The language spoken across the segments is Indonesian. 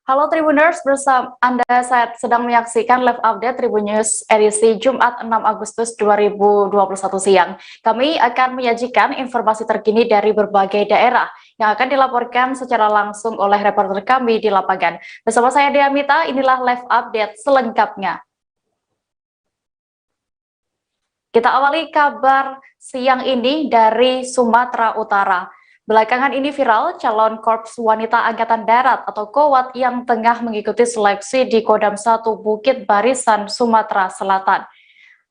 Halo Tribuners, bersama Anda saat sedang menyaksikan live update Tribun News edisi Jumat 6 Agustus 2021 siang. Kami akan menyajikan informasi terkini dari berbagai daerah yang akan dilaporkan secara langsung oleh reporter kami di lapangan. Bersama saya Dea Mita, inilah live update selengkapnya. Kita awali kabar siang ini dari Sumatera Utara. Belakangan ini viral calon Korps Wanita Angkatan Darat atau KOWAT yang tengah mengikuti seleksi di Kodam 1 Bukit Barisan, Sumatera Selatan.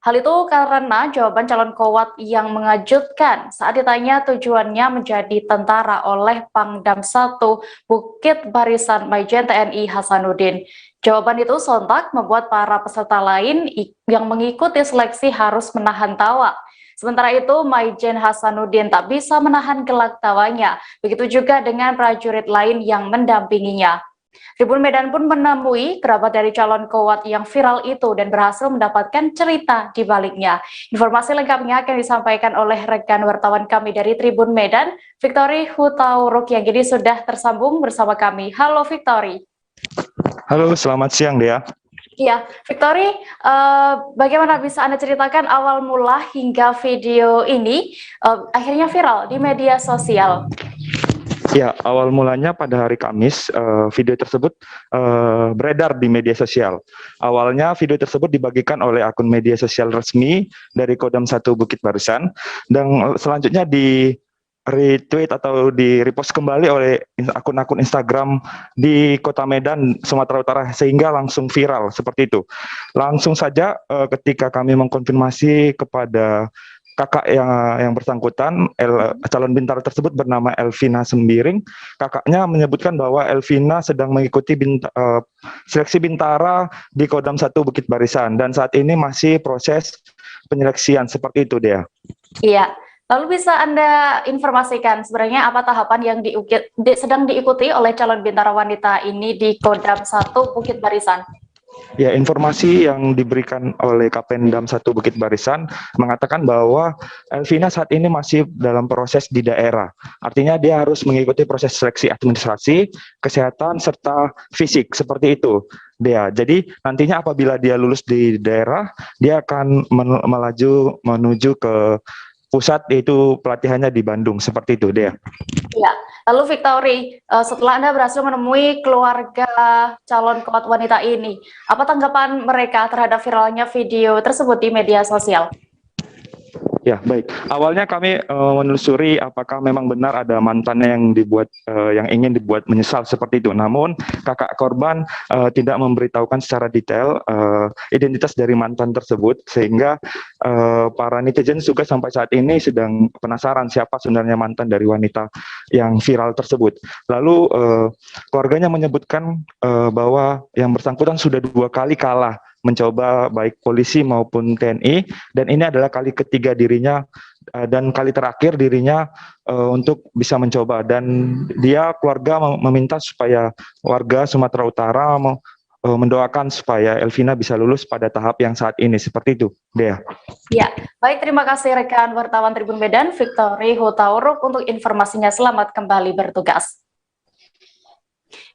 Hal itu karena jawaban calon KOWAT yang mengejutkan saat ditanya tujuannya menjadi tentara oleh Pangdam 1 Bukit Barisan Majen TNI Hasanuddin. Jawaban itu sontak membuat para peserta lain yang mengikuti seleksi harus menahan tawa. Sementara itu, Majen Hasanuddin tak bisa menahan gelak tawanya. Begitu juga dengan prajurit lain yang mendampinginya. Tribun Medan pun menemui kerabat dari calon KOWAT yang viral itu dan berhasil mendapatkan cerita di baliknya. Informasi lengkapnya akan disampaikan oleh rekan wartawan kami dari Tribun Medan, Victory Hutauruk, yang kini sudah tersambung bersama kami. Halo Victory. Halo, selamat siang Dea. Iya, Victory, bagaimana bisa Anda ceritakan awal mula hingga video ini akhirnya viral di media sosial? Ya, awal mulanya pada hari Kamis, video tersebut beredar di media sosial. Awalnya video tersebut dibagikan oleh akun media sosial resmi dari Kodam 1 Bukit Barisan, dan selanjutnya di retweet atau di repost kembali oleh akun-akun Instagram di Kota Medan, Sumatera Utara, sehingga langsung viral seperti itu. Langsung saja ketika kami mengkonfirmasi kepada kakak yang bersangkutan, calon bintara tersebut bernama Elvina Sembiring. Kakaknya menyebutkan bahwa Elvina sedang mengikuti seleksi bintara di Kodam 1 Bukit Barisan dan saat ini masih proses penyeleksian seperti itu, Dea. Iya. Lalu bisa Anda informasikan sebenarnya apa tahapan yang sedang diikuti oleh calon bintara wanita ini di Kodam 1 Bukit Barisan? Ya, informasi yang diberikan oleh Kapendam 1 Bukit Barisan mengatakan bahwa Elvina saat ini masih dalam proses di daerah. Artinya dia harus mengikuti proses seleksi administrasi, kesehatan, serta fisik, seperti itu. Dia. Jadi nantinya apabila dia lulus di daerah, dia akan melaju menuju ke pusat, yaitu pelatihannya di Bandung, seperti itu, Dea. Ya, lalu Victory, setelah Anda berhasil menemui keluarga calon KOWAT wanita ini, apa tanggapan mereka terhadap viralnya video tersebut di media sosial? Ya, baik. Awalnya kami menelusuri apakah memang benar ada mantannya yang ingin dibuat menyesal seperti itu. Namun kakak korban tidak memberitahukan secara detail identitas dari mantan tersebut, sehingga para netizen juga sampai saat ini sedang penasaran siapa sebenarnya mantan dari wanita yang viral tersebut. Lalu keluarganya menyebutkan bahwa yang bersangkutan sudah 2 kali kalah mencoba baik polisi maupun TNI, dan ini adalah kali ketiga dirinya dan kali terakhir dirinya untuk bisa mencoba, dan dia keluarga meminta supaya warga Sumatera Utara mendoakan supaya Elvina bisa lulus pada tahap yang saat ini, seperti itu, Dea. Ya, baik, terima kasih rekan wartawan Tribun Medan, Victory Hutauruk, untuk informasinya. Selamat kembali bertugas.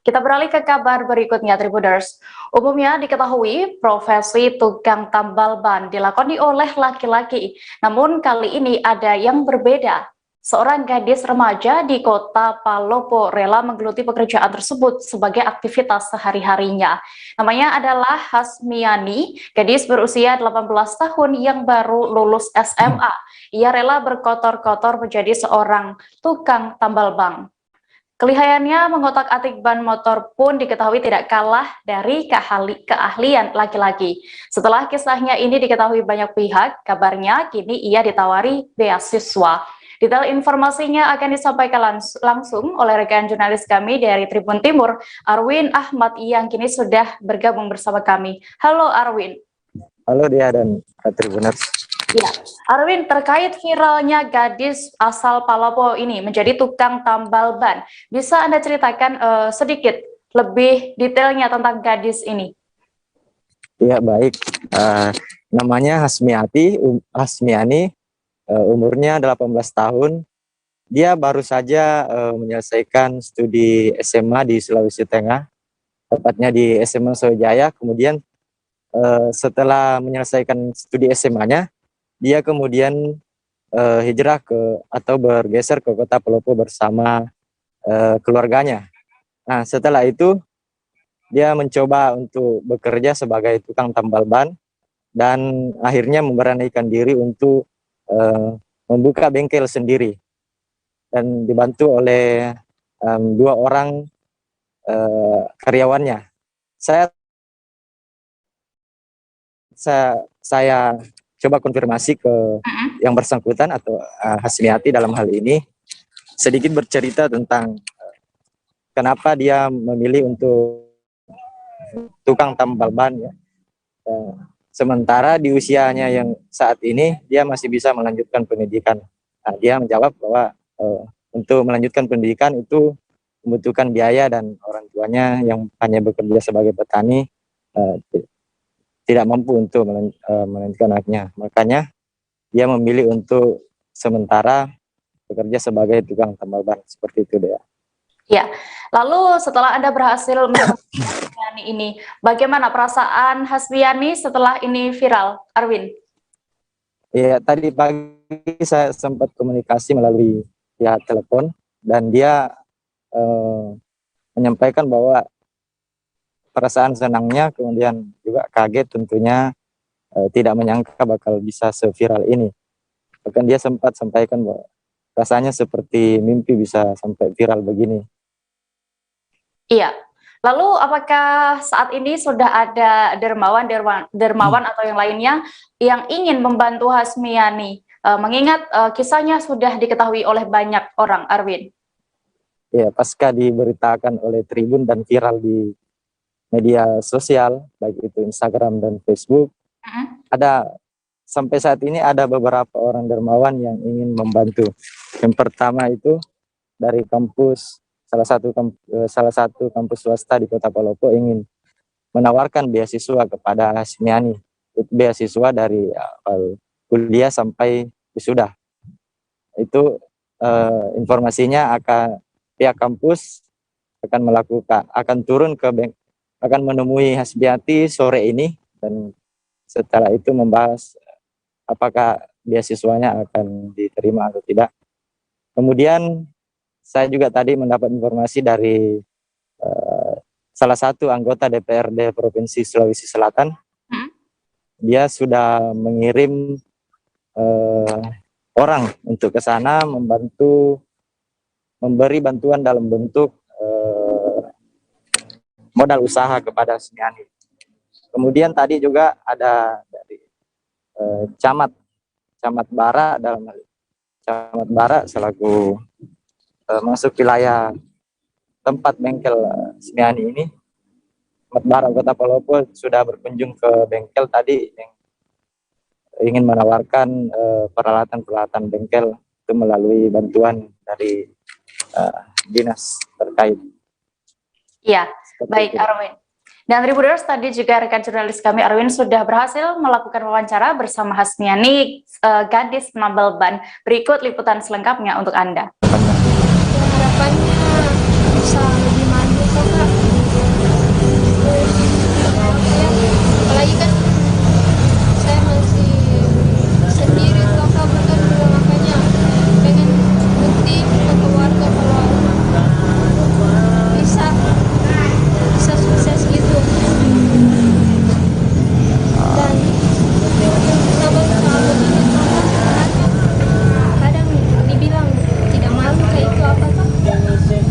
Kita beralih ke kabar berikutnya, Tribuners. Umumnya diketahui profesi tukang tambal ban dilakoni oleh laki-laki. Namun kali ini ada yang berbeda. Seorang gadis remaja di kota Palopo rela menggeluti pekerjaan tersebut sebagai aktivitas sehari-harinya. Namanya adalah Hasmiani, gadis berusia 18 tahun yang baru lulus SMA. Ia rela berkotor-kotor menjadi seorang tukang tambal ban. Kelihayannya mengotak-atik ban motor pun diketahui tidak kalah dari keahlian laki-laki. Setelah kisahnya ini diketahui banyak pihak, kabarnya kini ia ditawari beasiswa. Detail informasinya akan disampaikan langsung oleh rekan jurnalis kami dari Tribun Timur, Arwin Ahmad, yang kini sudah bergabung bersama kami. Halo Arwin. Halo Dea dan Tribuners. Ya, Arwin, terkait viralnya gadis asal Palopo ini menjadi tukang tambal ban, bisa Anda ceritakan sedikit lebih detailnya tentang gadis ini? Ya, baik. Namanya Hasmiani, umurnya 18 tahun. Dia baru saja menyelesaikan studi SMA di Sulawesi Tengah. tepatnya di SMA Sriwijaya. Kemudian setelah menyelesaikan studi SMA-nya, dia kemudian hijrah atau bergeser ke kota Palopo bersama keluarganya. Nah, setelah itu dia mencoba untuk bekerja sebagai tukang tambal ban dan akhirnya memberanikan diri untuk membuka bengkel sendiri dan dibantu oleh 2 orang karyawannya. Saya coba konfirmasi ke yang bersangkutan atau Hasmiati dalam hal ini, sedikit bercerita tentang kenapa dia memilih untuk tukang tambal ban ya. Sementara di usianya yang saat ini dia masih bisa melanjutkan pendidikan. Nah, dia menjawab bahwa untuk melanjutkan pendidikan itu membutuhkan biaya dan orang tuanya yang hanya bekerja sebagai petani tidak mampu untuk melanjutkan anaknya. Makanya dia memilih untuk sementara bekerja sebagai tukang tambal ban, seperti itu deh. Ya, lalu setelah Anda berhasil Hasmiani ini, bagaimana perasaan Hasmiani setelah ini viral, Arwin? Ya, tadi pagi saya sempat komunikasi melalui via telepon dan dia menyampaikan bahwa perasaan senangnya, kemudian juga kaget tentunya, tidak menyangka bakal bisa seviral ini. Bahkan dia sempat sampaikan bahwa rasanya seperti mimpi bisa sampai viral begini. Iya. Lalu apakah saat ini sudah ada dermawan atau yang lainnya yang ingin membantu Hasmiani? Mengingat kisahnya sudah diketahui oleh banyak orang, Arwin. Ya, pasca diberitakan oleh Tribun dan viral di media sosial, baik itu Instagram dan Facebook, sampai saat ini ada beberapa orang dermawan yang ingin membantu. Yang pertama itu dari kampus, salah satu kampus swasta di Kota Palopo ingin menawarkan beasiswa kepada Hasmiani, beasiswa dari kuliah sampai wisuda. Itu informasinya pihak kampus akan turun akan menemui Hasmiati sore ini dan setelah itu membahas apakah beasiswanya akan diterima atau tidak. Kemudian saya juga tadi mendapat informasi dari salah satu anggota DPRD Provinsi Sulawesi Selatan. Dia sudah mengirim orang untuk ke sana membantu memberi bantuan dalam bentuk modal usaha kepada Hasmiani. Kemudian tadi juga ada dari Camat Bara Camat Bara selaku masuk wilayah tempat bengkel Hasmiani ini. Camat Bara Kota Palopo sudah berkunjung ke bengkel tadi yang ingin menawarkan peralatan bengkel itu melalui bantuan dari dinas terkait. Iya, baik Arwin. Dan Tribuners, tadi juga rekan jurnalis kami Arwin sudah berhasil melakukan wawancara bersama Hasmiani, gadis penambal ban. Berikut liputan selengkapnya untuk Anda. Harapannya bisa lebih maju kakak. Apalagi kan saya masih sendiri kakak berdua, makanya pengen bukti ke keluarga kalau bisa sukses gitu. Dan sahabat ini kadang dibilang tidak malu kayak itu apa tuh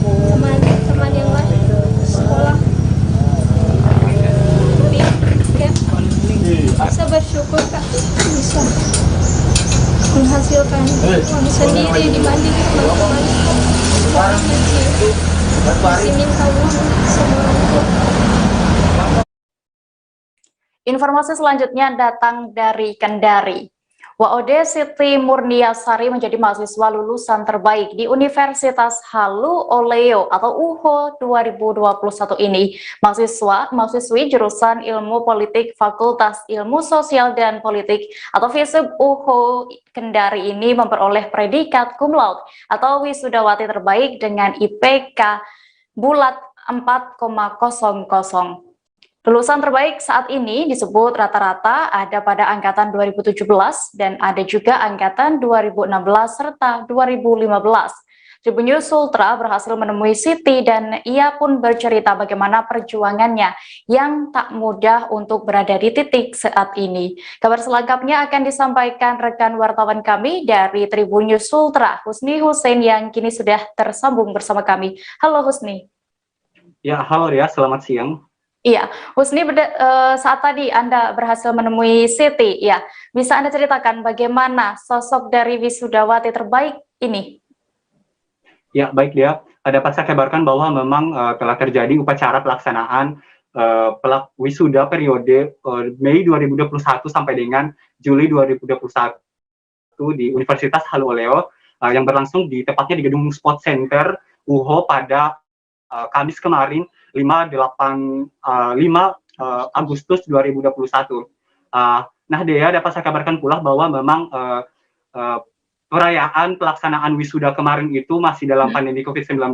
teman-teman yang lain sekolah, tapi ya saya bersyukur kak bisa menghasilkan uang sendiri dibanding teman-teman orang masih minta uang semua. Informasi selanjutnya datang dari Kendari. Waode Siti Murniasari menjadi mahasiswa lulusan terbaik di Universitas Halu Oleo atau UHO 2021 ini. Mahasiswi jurusan Ilmu Politik Fakultas Ilmu Sosial dan Politik atau FISIP UHO Kendari ini memperoleh predikat cum laude atau wisudawati terbaik dengan IPK bulat 4,00. Lulusan terbaik saat ini disebut rata-rata ada pada angkatan 2017 dan ada juga angkatan 2016 serta 2015. Tribun News Sultra berhasil menemui Siti dan ia pun bercerita bagaimana perjuangannya yang tak mudah untuk berada di titik saat ini. Kabar selengkapnya akan disampaikan rekan wartawan kami dari Tribun News Sultra, Husni Hussein yang kini sudah tersambung bersama kami. Halo Husni. Ya, halo ya, selamat siang. Iya, Husni, saat tadi Anda berhasil menemui Siti, ya, bisa Anda ceritakan bagaimana sosok dari wisudawati terbaik ini? Ya, baik dia. Dapat saya kabarkan bahwa memang telah terjadi upacara pelaksanaan wisuda periode Mei 2021 sampai dengan Juli 2021 di Universitas Haluoleo yang berlangsung tepatnya di Gedung Sport Center UHO pada Kamis kemarin 5 Agustus 2021. Nah, Dea, dapat saya kabarkan pula bahwa memang perayaan pelaksanaan wisuda kemarin itu masih dalam pandemi COVID-19,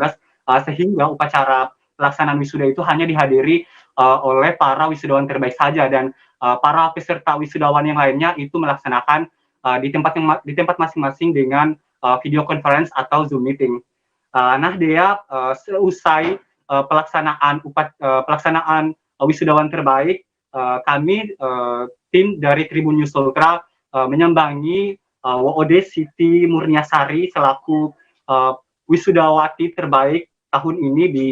sehingga upacara pelaksanaan wisuda itu hanya dihadiri oleh para wisudawan terbaik saja, dan para peserta wisudawan yang lainnya itu melaksanakan di tempat masing-masing dengan video conference atau Zoom meeting. Nah, Dea, seusai pelaksanaan wisudawan terbaik, kami tim dari Tribun News Sultra menyambangi WOD Siti Murniasari selaku wisudawati terbaik tahun ini di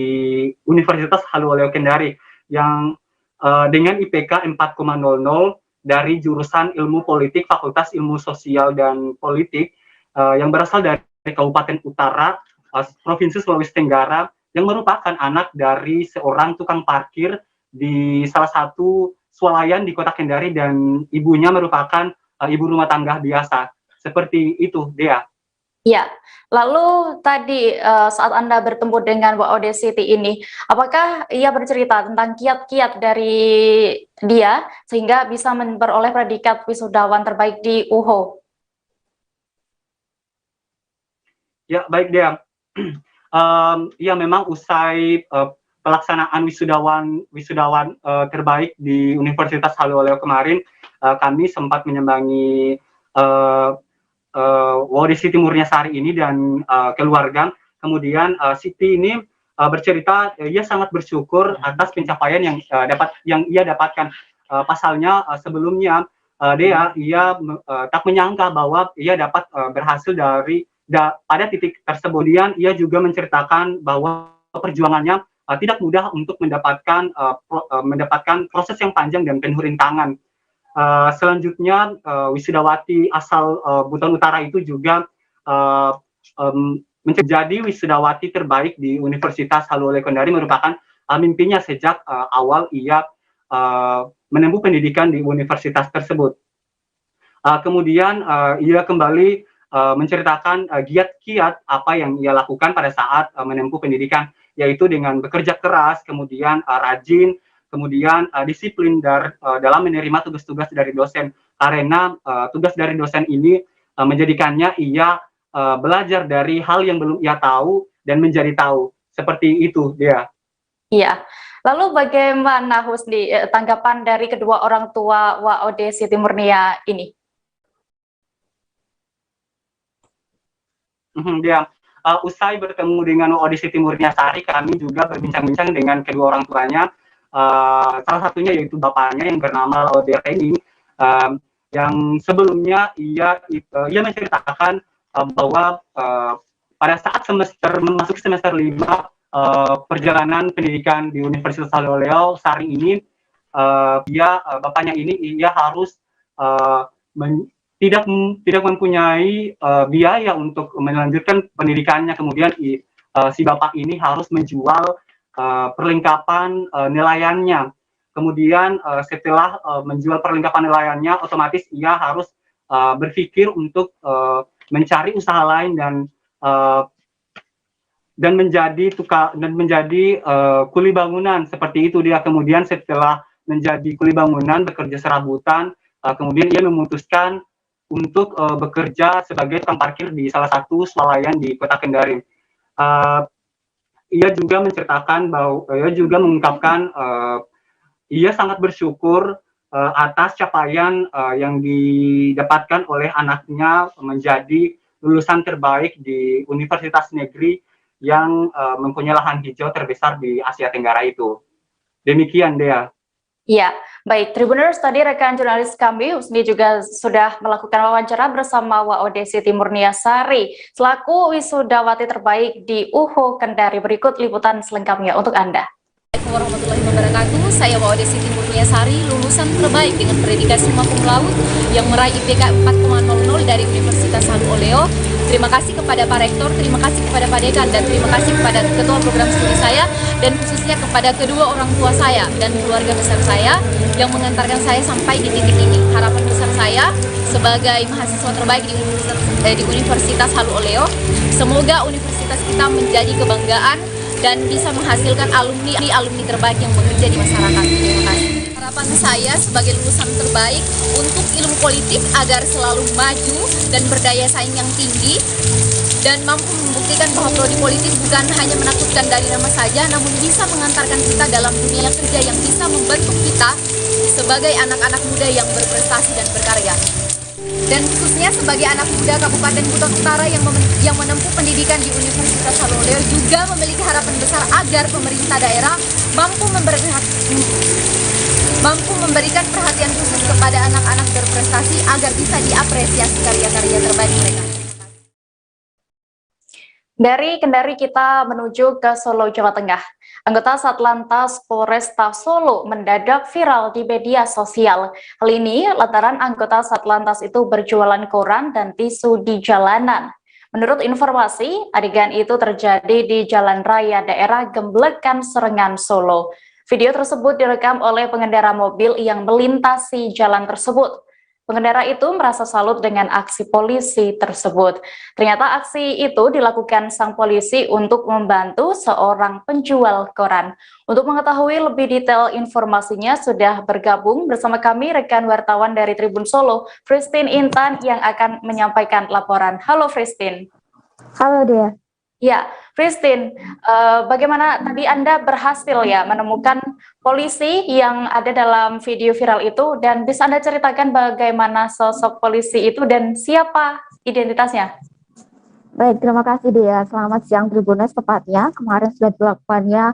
Universitas Haluoleo Kendari yang dengan IPK 4,00 dari jurusan Ilmu Politik Fakultas Ilmu Sosial dan Politik yang berasal dari Kabupaten Utara, Provinsi Sulawesi Tenggara, yang merupakan anak dari seorang tukang parkir di salah satu swalayan di Kota Kendari, dan ibunya merupakan ibu rumah tangga biasa. Seperti itu, Dea. Ya, lalu tadi saat Anda bertemu dengan WOD Siti ini, apakah ia bercerita tentang kiat-kiat dari dia sehingga bisa memperoleh predikat wisudawan terbaik di UHO? Ya, baik Dea. Ya, memang usai pelaksanaan wisudawan terbaik di Universitas Haluoleo kemarin, kami sempat menyambangi WOD Siti Murniasari ini dan keluarga. Kemudian Siti ini bercerita ia sangat bersyukur atas pencapaian yang ia dapatkan. Pasalnya sebelumnya Dea, ia tak menyangka bahwa ia dapat berhasil pada titik tersebut. Kemudian ia juga menceritakan bahwa perjuangannya tidak mudah untuk mendapatkan proses yang panjang dan penuh rintangan. Selanjutnya wisudawati asal Buton Utara itu juga menjadi wisudawati terbaik di Universitas Haluoleo Kendari, merupakan mimpinya sejak awal ia menempuh pendidikan di universitas tersebut. Kemudian ia kembali menceritakan kiat-kiat apa yang ia lakukan pada saat menempuh pendidikan, yaitu dengan bekerja keras, kemudian rajin, kemudian disiplin dalam menerima tugas-tugas dari dosen, karena tugas dari dosen ini menjadikannya ia belajar dari hal yang belum ia tahu dan menjadi tahu. Seperti itu, Dea. Iya. Lalu bagaimana Husni tanggapan dari kedua orang tua WOD Siti Murnia ini? Dia usai bertemu dengan WOD Siti Murniasari, kami juga berbincang-bincang dengan kedua orang tuanya. Salah satunya yaitu bapaknya yang bernama Laude Reni, yang sebelumnya ia menceritakan bahwa pada saat memasuki semester 5 perjalanan pendidikan di Universitas Haluoleo Sari ini, bapaknya ini ia harus tidak mempunyai biaya untuk melanjutkan pendidikannya. Kemudian si bapak ini harus menjual perlengkapan nelayannya. Kemudian setelah menjual perlengkapan nelayannya, otomatis ia harus berpikir untuk mencari usaha lain dan menjadi kuli bangunan. Seperti itu dia. Kemudian setelah menjadi kuli bangunan, bekerja serabutan, kemudian ia memutuskan untuk bekerja sebagai tukang parkir di salah satu swalayan di Kota Kendari. ia juga menceritakan bahwa ia juga mengungkapkan ia sangat bersyukur atas capaian yang didapatkan oleh anaknya menjadi lulusan terbaik di Universitas Negeri yang mempunyai lahan hijau terbesar di Asia Tenggara itu. Demikian, Dea. Ya, baik. Tribuners, tadi rekan jurnalis kami, Husni, juga sudah melakukan wawancara bersama WOD Siti Murniasari, selaku wisudawati terbaik di UHO Kendari. Berikut liputan selengkapnya untuk Anda. Assalamualaikum warahmatullahi wabarakatuh. Saya WOD Siti Murniasari, lulusan terbaik dengan predikat Semua Cum Laude yang meraih IPK 4,00 dari Universitas Halu Oleo. Terima kasih kepada Pak Rektor, terima kasih kepada Pak Dekan, dan terima kasih kepada Ketua Program Studi saya, dan khususnya kepada kedua orang tua saya dan keluarga besar saya yang mengantarkan saya sampai di titik ini. Harapan besar saya sebagai mahasiswa terbaik di Universitas Halu Oleo, semoga universitas kita menjadi kebanggaan dan bisa menghasilkan alumni terbaik yang bekerja di masyarakat. Terima kasih. Harapan saya sebagai lulusan terbaik untuk ilmu politik agar selalu maju dan berdaya saing yang tinggi dan mampu membuktikan bahwa prodi politik bukan hanya menakutkan dari nama saja, namun bisa mengantarkan kita dalam dunia kerja yang bisa membentuk kita sebagai anak-anak muda yang berprestasi dan berkarya. Dan khususnya sebagai anak muda Kabupaten Kutai Utara yang menempuh pendidikan di Universitas Halu Oleo juga memiliki harapan besar agar pemerintah daerah mampu memberikan perhatian khusus kepada anak-anak berprestasi agar bisa diapresiasi karya-karya terbaik mereka. Dari Kendari kita menuju ke Solo, Jawa Tengah. Anggota Satlantas Polresta Solo mendadak viral di media sosial. Hal ini lantaran anggota Satlantas itu berjualan koran dan tisu di jalanan. Menurut informasi, adegan itu terjadi di Jalan Raya daerah Gemblekan, Serengan, Solo. Video tersebut direkam oleh pengendara mobil yang melintasi jalan tersebut. Pengendara itu merasa salut dengan aksi polisi tersebut. Ternyata aksi itu dilakukan sang polisi untuk membantu seorang penjual koran. Untuk mengetahui lebih detail informasinya, sudah bergabung bersama kami rekan wartawan dari Tribun Solo, Christine Intan, yang akan menyampaikan laporan. Halo Christine. Halo Dea. Ya, Christine, bagaimana tadi Anda berhasil ya menemukan polisi yang ada dalam video viral itu, dan bisa Anda ceritakan bagaimana sosok polisi itu dan siapa identitasnya? Baik, terima kasih Dea. Selamat siang Tribuners, tepatnya kemarin sudah dilakukannya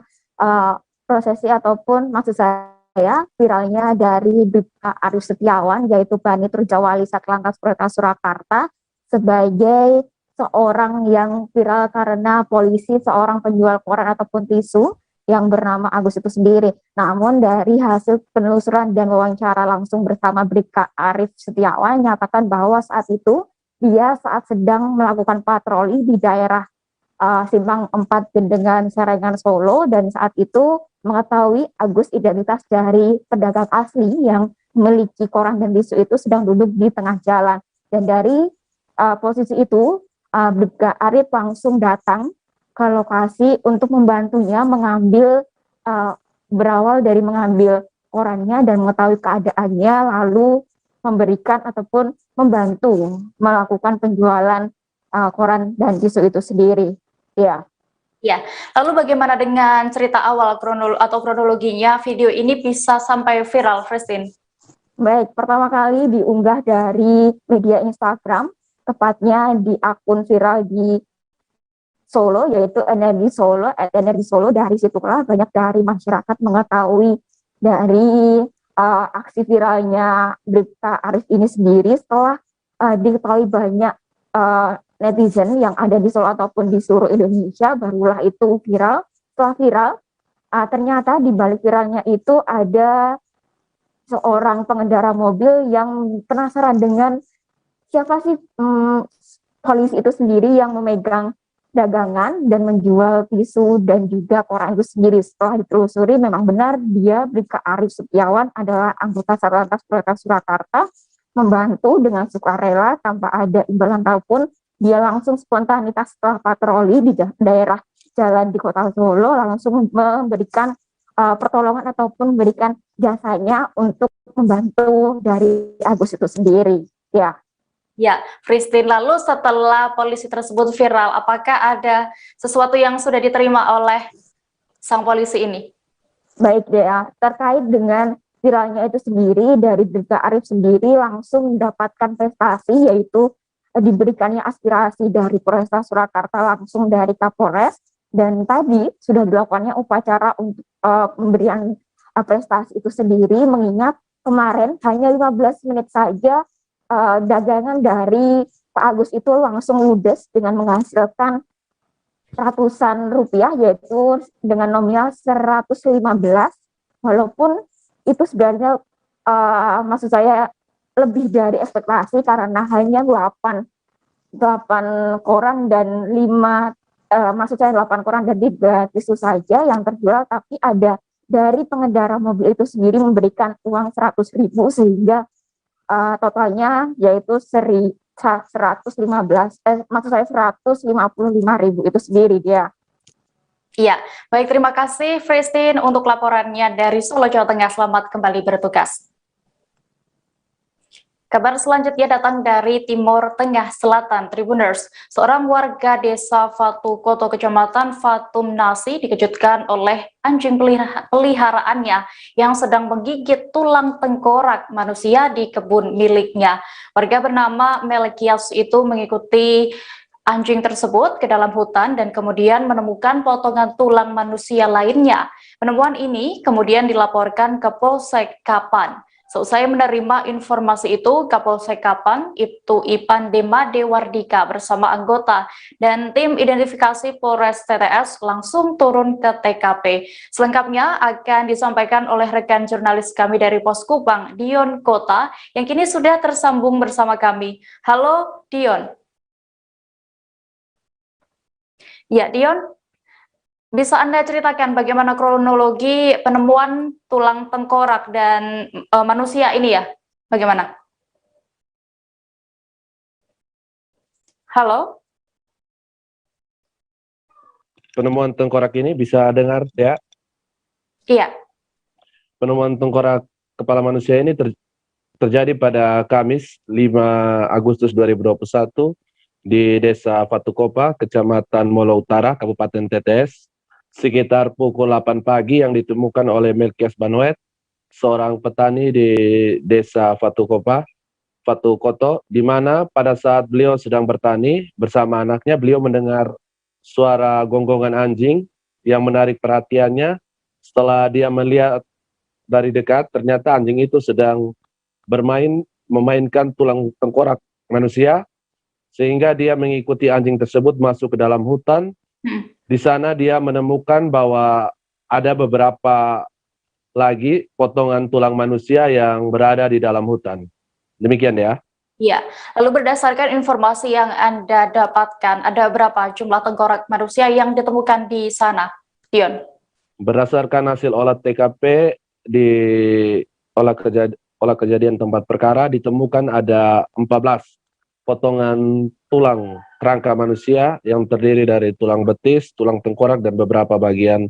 prosesi ataupun maksud saya viralnya dari Bribka Arif Setiawan, yaitu Banit Rujawali Satlantas Polresta Surakarta, sebagai seorang yang viral karena polisi seorang penjual koran ataupun tisu yang bernama Agus itu sendiri. Namun dari hasil penelusuran dan wawancara langsung bersama Bribka Arif Setiawan nyatakan bahwa saat itu dia saat sedang melakukan patroli di daerah Simpang 4 Gendengan Serengan Solo, dan saat itu mengetahui Agus identitas dari pedagang asli yang memiliki koran dan tisu itu sedang duduk di tengah jalan. Dan dari posisi itu Bribka Arif langsung datang ke lokasi untuk membantunya mengambil, berawal dari mengambil korannya dan mengetahui keadaannya, lalu memberikan ataupun membantu melakukan penjualan koran dan tisu itu sendiri. Ya. Ya, lalu bagaimana dengan cerita awal kronologinya video ini bisa sampai viral, Christine? Baik, pertama kali diunggah dari media Instagram, tepatnya di akun viral di Solo, yaitu Energi Solo, Energi Solo. Dari situlah banyak dari masyarakat mengetahui dari aksi viralnya Bribka Arif ini sendiri setelah diketahui banyak netizen yang ada di Solo ataupun di seluruh Indonesia, barulah itu viral. Setelah viral, ternyata di balik viralnya itu ada seorang pengendara mobil yang penasaran dengan siapa sih polisi itu sendiri yang memegang dagangan dan menjual tisu dan juga koran itu sendiri. Setelah ditelusuri, memang benar dia Bribka Arif Setiawan adalah anggota Satlantas Polresta Surakarta, membantu dengan sukarela tanpa ada imbalan ataupun dia langsung spontanitas setelah patroli di daerah jalan di Kota Solo langsung memberikan pertolongan ataupun memberikan jasanya untuk membantu dari Agus itu sendiri. Ya. Ya, Christine, lalu setelah polisi tersebut viral, apakah ada sesuatu yang sudah diterima oleh sang polisi ini? Baik Dea, terkait dengan viralnya itu sendiri, dari Bribka Arif sendiri langsung mendapatkan prestasi, yaitu diberikannya aspirasi dari Polresta Surakarta langsung dari Kapolres, dan tadi sudah dilakukannya upacara untuk pemberian prestasi itu sendiri, mengingat kemarin hanya 15 menit saja dagangan dari Pak Agus itu langsung ludes dengan menghasilkan ratusan rupiah, yaitu dengan nominal 115, walaupun itu sebenarnya maksud saya lebih dari ekspektasi karena hanya 8 koran dan 5 maksud saya 8 koran dan 3 tisu saja yang terjual, tapi ada dari pengendara mobil itu sendiri memberikan uang 100.000 sehingga totalnya yaitu 155.000 itu sendiri dia. Iya, baik, terima kasih Christine untuk laporannya dari Solo, Jawa Tengah. Selamat kembali bertugas. Kabar selanjutnya datang dari Timur Tengah Selatan, Tribuners. Seorang warga desa Fatu Koto, Kecamatan Fatum Nasi dikejutkan oleh anjing peliharaannya yang sedang menggigit tulang tengkorak manusia di kebun miliknya. Warga bernama Melekias itu mengikuti anjing tersebut ke dalam hutan dan kemudian menemukan potongan tulang manusia lainnya. Penemuan ini kemudian dilaporkan ke Polsek Kapan. Seusai menerima informasi itu, Kapolsek Kapan, Ibtu Ipan Demade Wardika bersama anggota dan tim identifikasi Polres TTS langsung turun ke TKP. Selengkapnya akan disampaikan oleh rekan jurnalis kami dari Pos Kupang, Dion Kota, yang kini sudah tersambung bersama kami. Halo, Dion. Ya, Dion. Bisa Anda ceritakan bagaimana kronologi penemuan tulang tengkorak dan manusia ini ya? Bagaimana? Halo? Penemuan tengkorak ini bisa dengar ya? Iya. Penemuan tengkorak kepala manusia ini terjadi pada Kamis 5 Agustus 2021 di Desa Fatukopa, Kecamatan Molo Utara, Kabupaten TTS. Sekitar pukul 8 pagi yang ditemukan oleh Melkias Banuet, seorang petani di Desa Fatukopa, Fatukoto, di mana pada saat beliau sedang bertani bersama anaknya, beliau mendengar suara gonggongan anjing yang menarik perhatiannya. Setelah dia melihat dari dekat, ternyata anjing itu sedang memainkan tulang tengkorak manusia, sehingga dia mengikuti anjing tersebut masuk ke dalam hutan. Di sana dia menemukan bahwa ada beberapa lagi potongan tulang manusia yang berada di dalam hutan. Demikian ya. Iya, lalu berdasarkan informasi yang Anda dapatkan, ada berapa jumlah tengkorak manusia yang ditemukan di sana, Dion? Berdasarkan hasil olah TKP di olah kejadian tempat perkara, ditemukan ada 14 potongan tulang kerangka manusia yang terdiri dari tulang betis, tulang tengkorak, dan beberapa bagian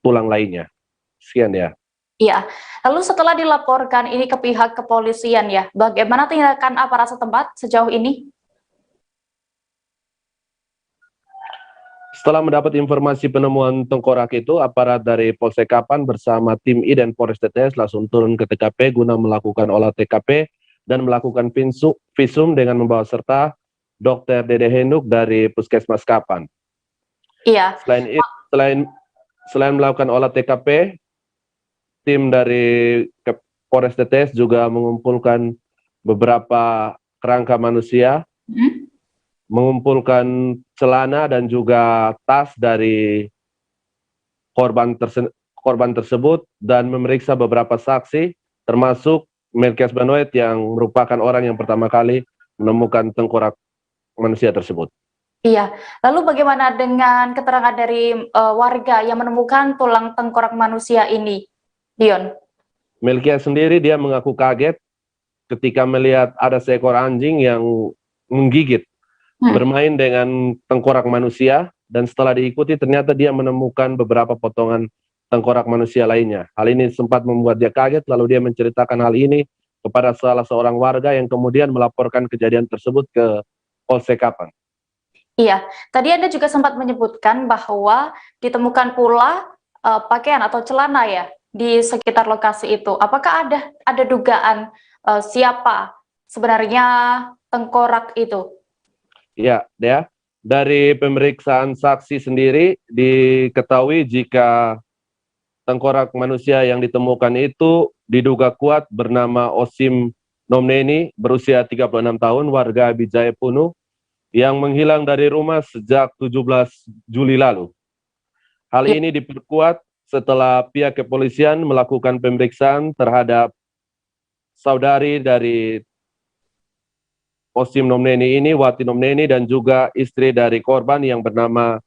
tulang lainnya. Sekian ya. Iya, lalu setelah dilaporkan ini ke pihak kepolisian ya, bagaimana tindakan aparat setempat sejauh ini? Setelah mendapat informasi penemuan tengkorak itu, aparat dari Polsek Kapan bersama tim I dan Polres TTS langsung turun ke TKP guna melakukan olah TKP dan melakukan visum dengan membawa serta Dr. Dede Henduk dari Puskesmas Kapan. Iya. Selain melakukan olah TKP, tim dari Polres TTS juga mengumpulkan beberapa kerangka manusia, mengumpulkan celana dan juga tas dari korban tersebut dan memeriksa beberapa saksi, termasuk Melkias Banuet yang merupakan orang yang pertama kali menemukan tengkorak manusia tersebut. Iya, lalu bagaimana dengan keterangan dari warga yang menemukan tulang tengkorak manusia ini, Dion? Melkias sendiri dia mengaku kaget ketika melihat ada seekor anjing yang menggigit, bermain dengan tengkorak manusia, dan setelah diikuti ternyata dia menemukan beberapa potongan tengkorak manusia lainnya. Hal ini sempat membuat dia kaget, lalu dia menceritakan hal ini kepada salah seorang warga yang kemudian melaporkan kejadian tersebut ke Polsek Kapang. Iya, tadi Anda juga sempat menyebutkan bahwa ditemukan pula pakaian atau celana ya di sekitar lokasi itu. Apakah ada dugaan siapa sebenarnya tengkorak itu? Ya, Dea. Dari pemeriksaan saksi sendiri diketahui jika tengkorak manusia yang ditemukan itu diduga kuat bernama Osim Nomneni, berusia 36 tahun, warga Bijaya Punu, yang menghilang dari rumah sejak 17 Juli lalu. Hal ini diperkuat setelah pihak kepolisian melakukan pemeriksaan terhadap saudari dari Osim Nomneni ini, Wati Nomneni, dan juga istri dari korban yang bernama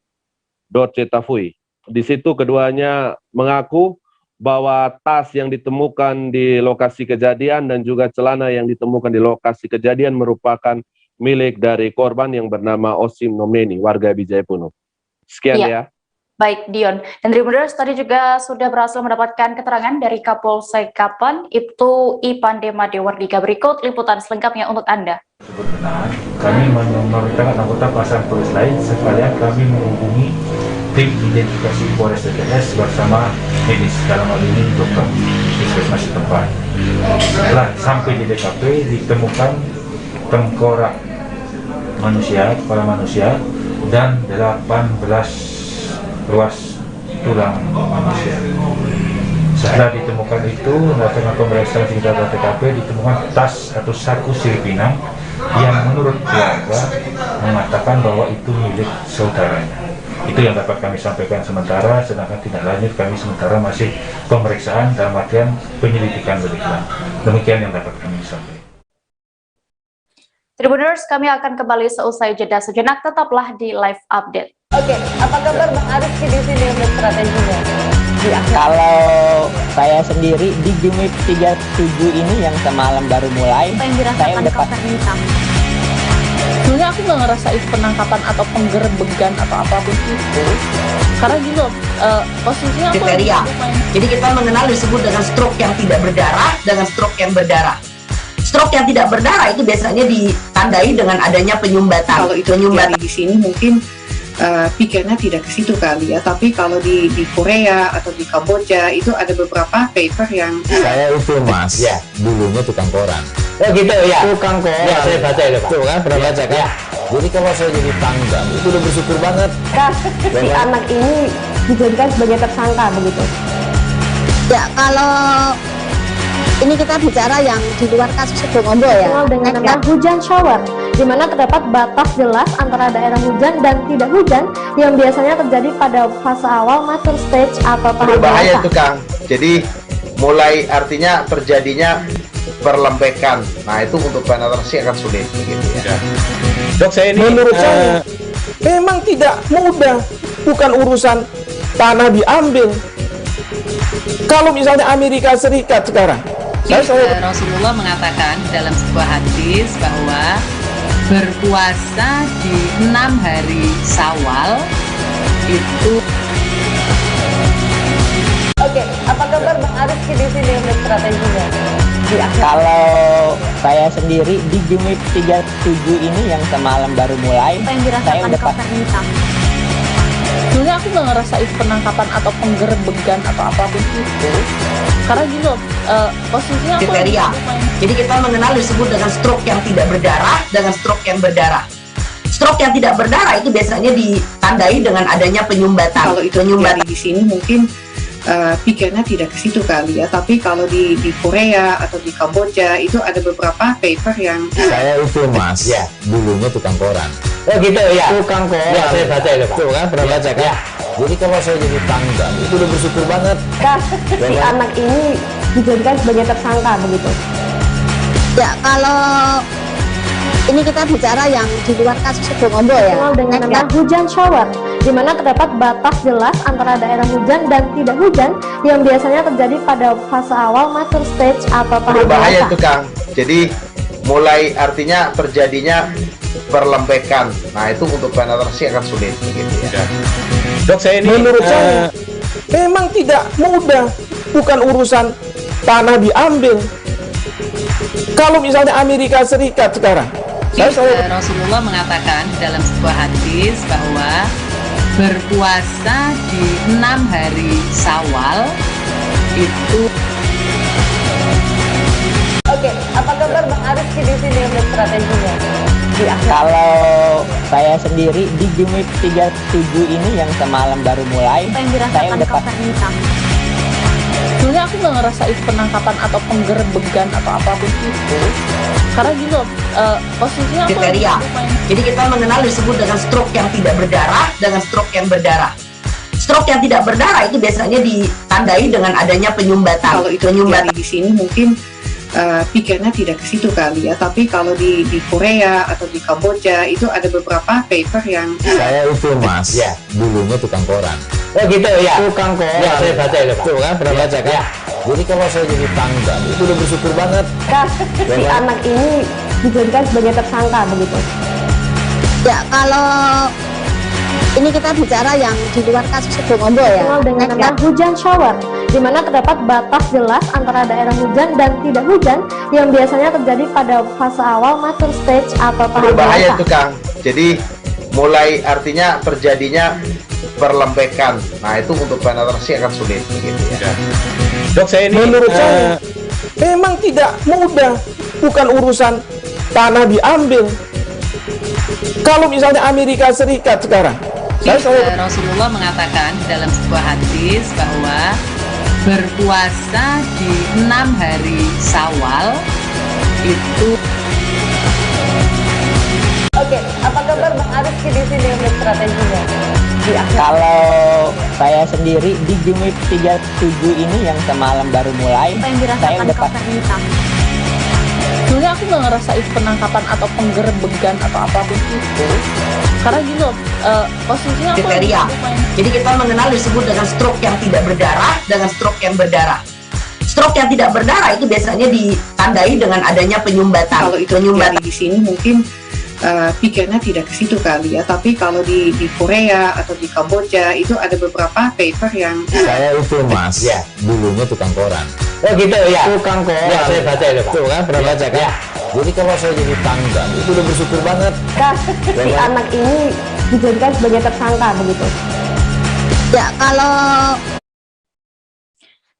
Dorce Tafui. Di situ keduanya mengaku bahwa tas yang ditemukan di lokasi kejadian dan juga celana yang ditemukan di lokasi kejadian merupakan milik dari korban yang bernama Osim Nomneni, warga Bijaya Punu. Sekian ya. Baik, Dion. Dan Tribuners tadi juga sudah berhasil mendapatkan keterangan dari Kapolsek Kapang, Ibtu Ipande Madewardika. Berikut liputan selengkapnya untuk Anda. Kami memerintahkan anggota pasar polis lain sekalian kami menghubungi tim identifikasi Polres TTS bersama medis, dalam hal ini dokter puskesmas setempat. Setelah sampai di TKP ditemukan tengkorak manusia, kepala manusia, dan 18 ruas tulang manusia. Setelah ditemukan itu, melakukan pemeriksaan di dalam TKP, ditemukan tas atau saku siripinang yang menurut keluarga mengatakan bahwa itu milik saudaranya. Itu yang dapat kami sampaikan sementara, sedangkan tindak lanjut kami sementara masih pemeriksaan dalam artian penyelidikan lebih lanjut. Demikian yang dapat kami sampaikan. Tribuners, kami akan kembali seusai jeda sejenak, tetaplah di live update. Oke, apa kabar Bang Arif di sini untuk strateginya? Kalau saya sendiri di Jumip 37 ini yang semalam baru mulai, Apa yang saya dirasakan udah Kak Hitam? Sebenarnya aku nggak ngerasain penangkapan atau penggerbegan atau apapun itu, karena gini loh, posisinya aku Kriteria. Jadi kita mengenal disebut dengan stroke yang tidak berdarah dengan stroke yang berdarah. Stroke yang tidak berdarah itu biasanya ditandai dengan adanya penyumbatan. Kalau itu penyumbatan di sini mungkin pikirnya tidak ke situ kali ya, tapi kalau di Korea atau di Kamboja itu ada beberapa paper yang saya itu mas ya dulunya tukang koran. Oh gitu ya, Tukang koran ya, saya baca itu Pak. tuh kan pernah baca kan Ya. Jadi kalau saya jadi tanggal itu udah bersyukur banget. Si anak ini dijadikan sebagai tersangka begitu. Ya, kalau ini kita bicara yang di luar kasus Sebongombo ya. Dikenal dengan nama hujan shower, di mana terdapat batas jelas antara daerah hujan dan tidak hujan yang biasanya terjadi pada fase awal mature stage atau tahap berbahaya dewasa. itu Kang. Jadi mulai artinya terjadinya perlembekan. Nah itu untuk penetrasi akan sulit gitu ya. Dok, saya ini menurut saya memang tidak mudah, bukan urusan tanah diambil. Kalau misalnya Amerika Serikat sekarang, Rasulullah mengatakan dalam sebuah hadis bahwa berpuasa di 6 hari Syawal itu. Oke, apa kabar Bang Arif di sini untuk strateginya? Kalau saya sendiri di Jumip 37 ini yang semalam baru mulai, Apa yang saya dirasakan udah Kak Hitam? sebenarnya aku nggak ngerasain penangkapan atau penggerbegan atau apapun itu, karena gini loh, posisinya aku Kriteria. Jadi kita mengenal disebut dengan stroke yang tidak berdarah dengan stroke yang berdarah. Stroke yang tidak berdarah itu biasanya ditandai dengan adanya penyumbatan. kalau itu penyumbatan di sini mungkin pikirnya tidak ke situ kali ya, tapi kalau di Korea atau di Kamboja itu ada beberapa paper yang Saya itu mas ya dulunya tukang koran. Oh gitu ya, Tukang koran ya, saya baca itu Pak. tuh kan pernah baca kan Ya. Jadi kalau saya jadi tanggal itu udah bersyukur banget. Si anak ini dijadikan sebagai tersangka begitu. Ya, kalau ini kita bicara yang di luar kasus Sebongombo ya. Dikenal dengan nama hujan shower, di mana terdapat batas jelas antara daerah hujan dan tidak hujan yang biasanya terjadi pada fase awal mature stage atau tahap Berbahaya dewasa. itu Kang. Jadi mulai artinya terjadinya perlembekan. Nah itu untuk penetrasi akan sulit gitu ya. Dok, saya ini menurut saya memang tidak mudah, bukan urusan tanah diambil. Kalau misalnya Amerika Serikat sekarang, Rasulullah mengatakan dalam sebuah hadis bahwa berpuasa di 6 hari Syawal itu. Oke, apa kabar Bang Arif di sini untuk strateginya? Kalau saya sendiri di Jumit 37 ini yang semalam baru mulai, saya udah sebenarnya aku nggak ngerasain penangkapan atau penggerebegan atau apapun itu, karena gitu posisinya aku kriteria. Jadi kita mengenal disebut dengan stroke yang tidak berdarah dengan stroke yang berdarah. Stroke yang tidak berdarah itu biasanya ditandai dengan adanya penyumbatan. Kalau itu terjadi di sini mungkin pikirnya tidak ke situ kali ya, tapi kalau di Korea atau di Kamboja itu ada beberapa paper yang saya itu mas, ya dulunya tukang koran. Oh gitu ya, tukang koran. Ya saya baca itu pak. Tuh kan pernah baca kan? Ya. Jadi kalau saya jadi tangga itu udah bersyukur banget. Si anak ini dijadikan sebagai tersangka begitu. Ya kalau ini kita bicara yang di luar kasus Situbondo ya. Dengan nama hujan shower, di mana terdapat batas jelas antara daerah hujan dan tidak hujan yang biasanya terjadi pada fase awal mature stage atau tahap berbahaya biasa. tuh Kang. Jadi mulai artinya terjadinya perlembekan. Nah itu untuk penetrasi akan sulit gitu ya. Dok, saya ini menurut saya memang tidak mudah, bukan urusan tanah diambil. Kalau misalnya Amerika Serikat sekarang, Rasulullah mengatakan dalam sebuah hadis bahwa berpuasa di 6 hari Syawal itu. Oke, apa kabar Bang Arif di sini untuk strateginya? Kalau saya sendiri di Jumit 37 ini yang semalam baru mulai, saya udah sebenarnya aku nggak ngerasain penangkapan atau penggerebegan atau apapun itu, karena gitu posisinya aku kriteria. Jadi kita mengenal disebut dengan stroke yang tidak berdarah dengan stroke yang berdarah. Stroke yang tidak berdarah itu biasanya ditandai dengan adanya penyumbatan. Kalau itu terjadi di sini mungkin pikirnya tidak ke situ kali ya, tapi kalau di Korea atau di Kamboja itu ada beberapa paper yang saya itu mas, ya dulunya tukang koran. Oh gitu ya, tukang koran. Ya saya baca itu pak. Tuh kan pernah baca kan? Ya. Jadi kalau saya jadi tangga itu udah bersyukur banget. Si anak ini dijadikan sebagai tersangka begitu. Ya kalau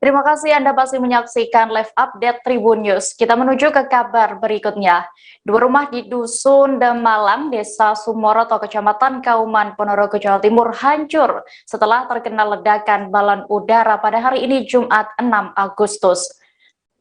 Terima kasih Anda masih menyaksikan live update Tribun News. Kita menuju ke kabar berikutnya. Dua rumah di Dusun Demalang, Desa Sumoroto, Kecamatan Kauman, Ponorogo, Jawa Timur hancur setelah terkena ledakan balon udara pada hari ini Jumat 6 Agustus.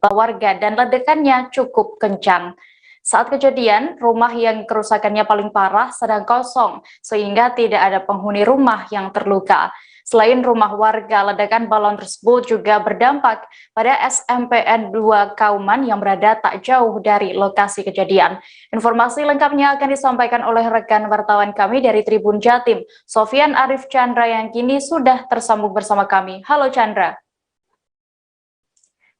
Warga dan ledakannya cukup kencang. Saat kejadian, rumah yang kerusakannya paling parah sedang kosong, sehingga tidak ada penghuni rumah yang terluka. Selain rumah warga, ledakan balon tersebut juga berdampak pada SMPN 2 Kauman yang berada tak jauh dari lokasi kejadian. Informasi lengkapnya akan disampaikan oleh rekan wartawan kami dari Tribun Jatim, Sofian Arif Chandra, yang kini sudah tersambung bersama kami. Halo Chandra.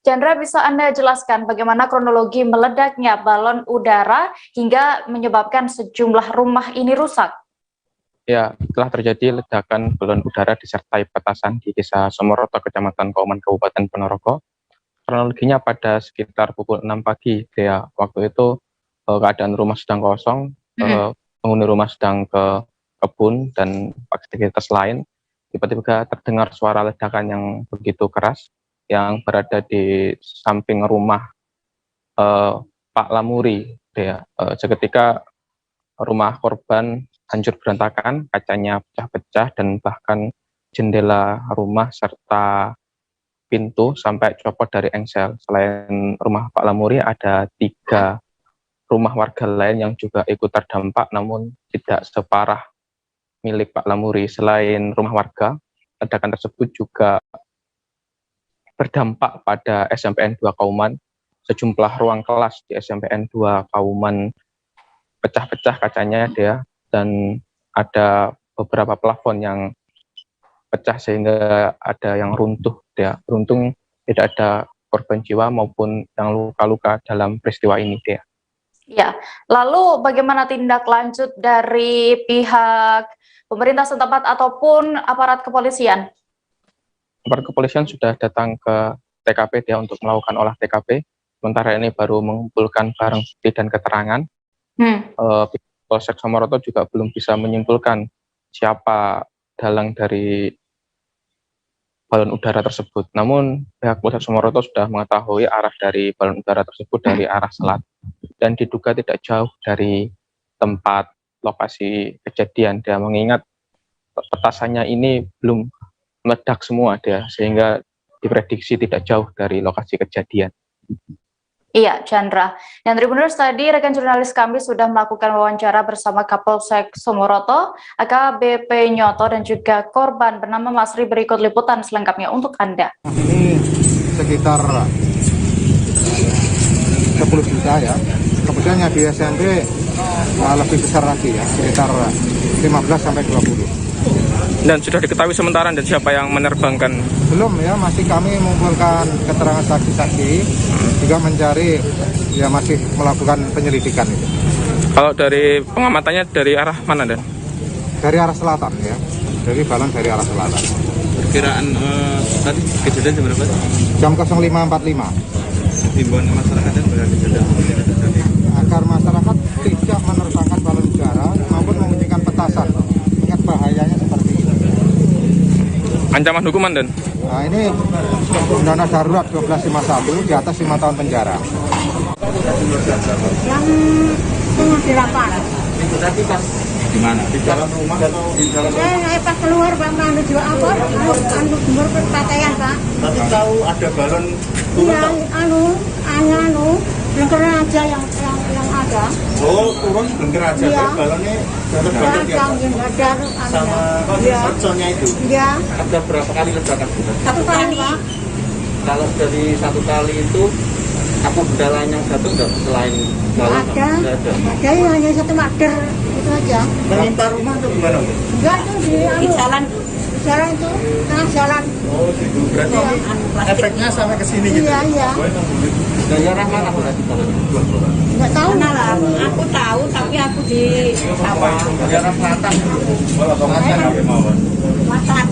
Chandra, bisa Anda jelaskan bagaimana kronologi meledaknya balon udara hingga menyebabkan sejumlah rumah ini rusak? Ya, telah terjadi ledakan balon udara disertai petasan di Desa Sumoroto, Kecamatan Kauman, Kabupaten Ponorogo. Kronologinya pada sekitar pukul 6 pagi, ya, waktu itu keadaan rumah sedang kosong, penghuni rumah sedang ke kebun dan aktivitas lain. Tiba-tiba terdengar suara ledakan yang begitu keras yang berada di samping rumah Pak Lamuri. Ya, seketika rumah korban hancur berantakan, kacanya pecah-pecah dan bahkan jendela rumah serta pintu sampai copot dari engsel. Selain rumah Pak Lamuri, ada 3 rumah warga lain yang juga ikut terdampak, namun tidak separah milik Pak Lamuri. Selain rumah warga, ledakan tersebut juga berdampak pada SMPN 2 Kauman. Sejumlah ruang kelas di SMPN 2 Kauman pecah-pecah kacanya, dia, dan ada beberapa plafon yang pecah sehingga ada yang runtuh. Ya, beruntung tidak ada korban jiwa maupun yang luka-luka dalam peristiwa ini. Ya. Ya, lalu bagaimana tindak lanjut dari pihak pemerintah setempat ataupun aparat kepolisian? Aparat kepolisian sudah datang ke TKP dia untuk melakukan olah TKP, sementara ini baru mengumpulkan barang bukti dan keterangan. Polsek Somoroto juga belum bisa menyimpulkan siapa dalang dari balon udara tersebut. Namun pihak Polsek Somoroto sudah mengetahui arah dari balon udara tersebut dari arah selatan dan diduga tidak jauh dari tempat lokasi kejadian. Dia mengingat petasannya ini belum meledak semua dia, sehingga diprediksi tidak jauh dari lokasi kejadian. Iya, Chandra. Dan Tribuners, tadi rekan jurnalis kami sudah melakukan wawancara bersama Kapolsek Somoroto, AKBP Nyoto, dan juga korban bernama Mas Ri. Berikut liputan selengkapnya untuk Anda. Ini sekitar 10 juta ya. Kemudian yang di SMP lebih besar lagi ya, sekitar 15-20. Dan sudah diketahui sementara dan siapa yang menerbangkan? Belum ya, masih kami mengumpulkan keterangan saksi-saksi, juga mencari, ya masih melakukan penyelidikan itu. Kalau dari pengamatannya dari arah mana, Dan? Dari arah selatan ya, dari balon dari arah selatan. Perkiraan tadi kejadian jam berapa? Jam 05.45. Himbauan masyarakat yang berada di agar masyarakat tidak menerbangkan balon udara maupun memunculkan petasan. Ingat bahayanya seperti ini. Ancaman hukuman, Dan? Nah, ini dana darurat 1251 di atas 5 tahun penjara. Yang tengah di lapangan. Itu tadi pas di mana? Di dalam rumah atau di dalam? Saya pas keluar Pak menuju apa? Anu jemur pakaian Pak. Tapi tahu ada balon turun? Iya, blinker aja yang ada. Oh, turun blinker aja. Iya. Tapi balonnya terbalik ya? Sama soconya itu? Iya. Ada berapa kali ledakan? Satu kali Pak. Kalau dari satu kali itu apa benda lain yang jatuh enggak selain balon? Ada. Ada hanya satu mader itu aja. Menimpa rumah atau gimana? Enggak, itu di jalan. Di jalan itu, tengah jalan. Oh, gitu. Berarti efeknya sampai ke sini gitu? Iya, iya. Daerah mana berarti balon? Enggak tahu lah. Aku tahu, tapi aku di sawah. Daerah selatan. Masak.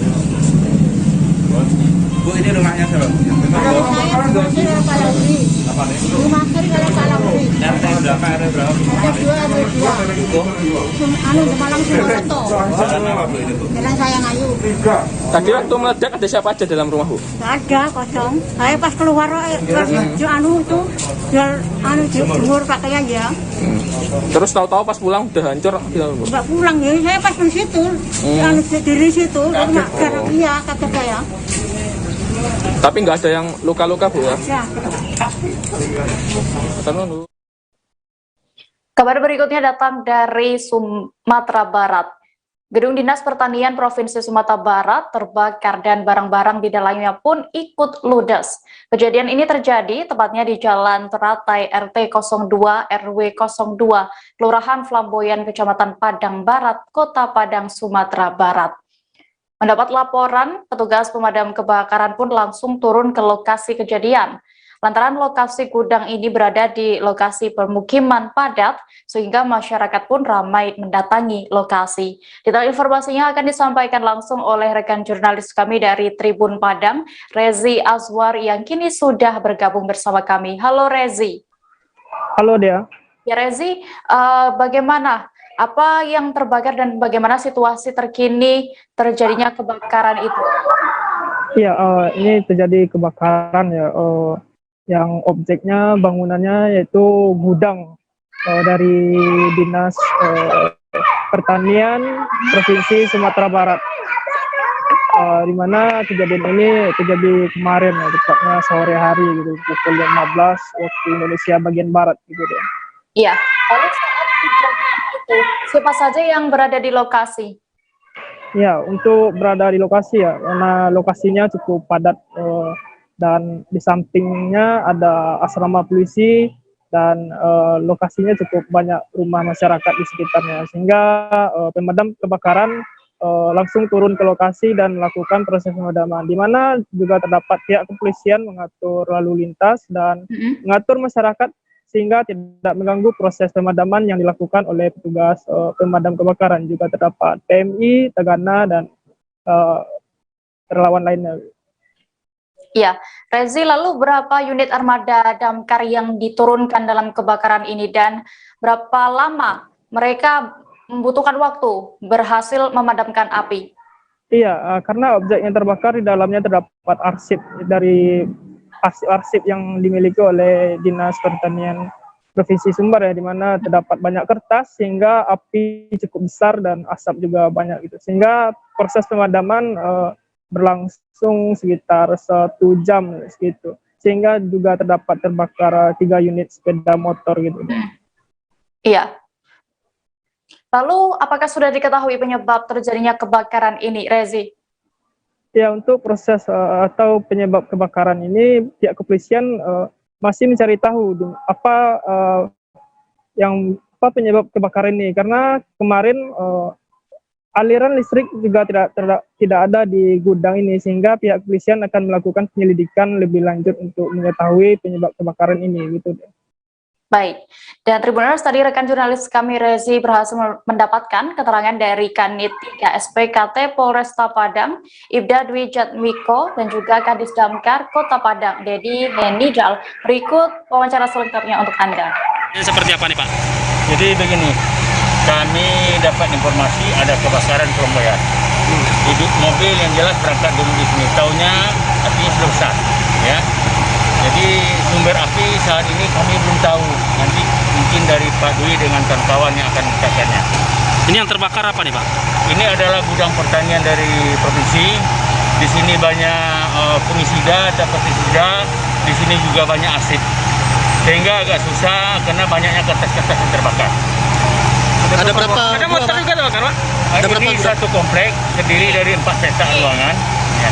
Bu, ini rumahnya siapa? Rumah sering kalau Palabri. RT berapa? RT berapa? Malang Sumoroto. Jalan Sayang Ayu. Tadi waktu meledak ada siapa aja dalam rumah, Bu? Nggak ada, kosong. Saya pas keluar jemur pakaian ya. Terus tahu-tahu pas pulang udah hancur? Nggak pulang ya, saya pas di situ. Dari situ, iya kata saya. Tapi nggak ada yang luka-luka, Bu, ya? Ya. Kabar berikutnya datang dari Sumatera Barat. Gedung Dinas Pertanian Provinsi Sumatera Barat terbakar dan barang-barang di dalamnya pun ikut ludes. Kejadian ini terjadi tepatnya di Jalan Teratai RT 02 RW 02, Kelurahan Flamboyan, Kecamatan Padang Barat, Kota Padang, Sumatera Barat. Mendapat laporan, petugas pemadam kebakaran pun langsung turun ke lokasi kejadian. Lantaran lokasi gudang ini berada di lokasi permukiman padat, sehingga masyarakat pun ramai mendatangi lokasi. Detail informasinya akan disampaikan langsung oleh rekan jurnalis kami dari Tribun Padang, Rezi Azwar, yang kini sudah bergabung bersama kami. Halo Rezi. Halo Dea. Ya Rezi, bagaimana? Apa yang terbakar dan bagaimana situasi terkini terjadinya kebakaran itu? Iya, ini terjadi kebakaran ya. Yang objeknya bangunannya yaitu gudang dari Dinas Pertanian Provinsi Sumatera Barat, di mana kejadian ini terjadi kemarin ya, tepatnya sore hari gitu, pukul 15 waktu Indonesia bagian barat gitu ya. Iya. Lalu saat kejadian itu siapa saja yang berada di lokasi? Ya, untuk berada di lokasi ya, karena lokasinya cukup padat. Dan di sampingnya ada asrama polisi dan lokasinya cukup banyak rumah masyarakat di sekitarnya, sehingga pemadam kebakaran langsung turun ke lokasi dan melakukan proses pemadaman, di mana juga terdapat pihak kepolisian mengatur lalu lintas dan mengatur masyarakat sehingga tidak mengganggu proses pemadaman yang dilakukan oleh petugas pemadam kebakaran. Juga terdapat PMI, Tagana, dan relawan lainnya. Iya, Rezi, lalu berapa unit armada damkar yang diturunkan dalam kebakaran ini dan berapa lama mereka membutuhkan waktu berhasil memadamkan api? Iya, karena objek yang terbakar di dalamnya terdapat arsip arsip yang dimiliki oleh Dinas Pertanian Provinsi Sumbar ya, di mana terdapat banyak kertas sehingga api cukup besar dan asap juga banyak gitu. Sehingga proses pemadaman berlangsung sekitar 1 jam segitu. Sehingga juga terdapat terbakar 3 unit sepeda motor gitu. Iya. Lalu apakah sudah diketahui penyebab terjadinya kebakaran ini, Rezi? Ya, untuk proses atau penyebab kebakaran ini pihak kepolisian masih mencari tahu apa penyebab kebakaran ini, karena kemarin aliran listrik juga tidak ada di gudang ini, sehingga pihak kepolisian akan melakukan penyelidikan lebih lanjut untuk mengetahui penyebab kebakaran ini gitu. Baik, dan Tribuners, tadi rekan jurnalis kami Rezi berhasil mendapatkan keterangan dari Kanit 3 SPKT Polresta Padang, Ibda Dwi Jatmiko, dan juga Kadis Damkar Kota Padang, Dedi Henijal. Berikut wawancara selengkapnya untuk Anda. Ini seperti apa nih Pak? Jadi begini, kami dapat informasi ada kebakaran Kelomboyan. Mobil yang jelas berangkat dulu di sini, taunya apinya sudah besar, ya. Jadi sumber api saat ini kami belum tahu. Nanti mungkin dari Pak Dwi dengan kawan-kawan yang akan mengatakannya. Ini yang terbakar apa nih Pak? Ini adalah gudang pertanian dari provinsi. Di sini banyak fungisida atau pestisida. Di sini juga banyak asid. Sehingga agak susah karena banyaknya kertas-kertas yang terbakar. Ada berapa? Ada motor juga terbakar Pak? Ini satu komplek terdiri dari 4 petak ruangan. Ya.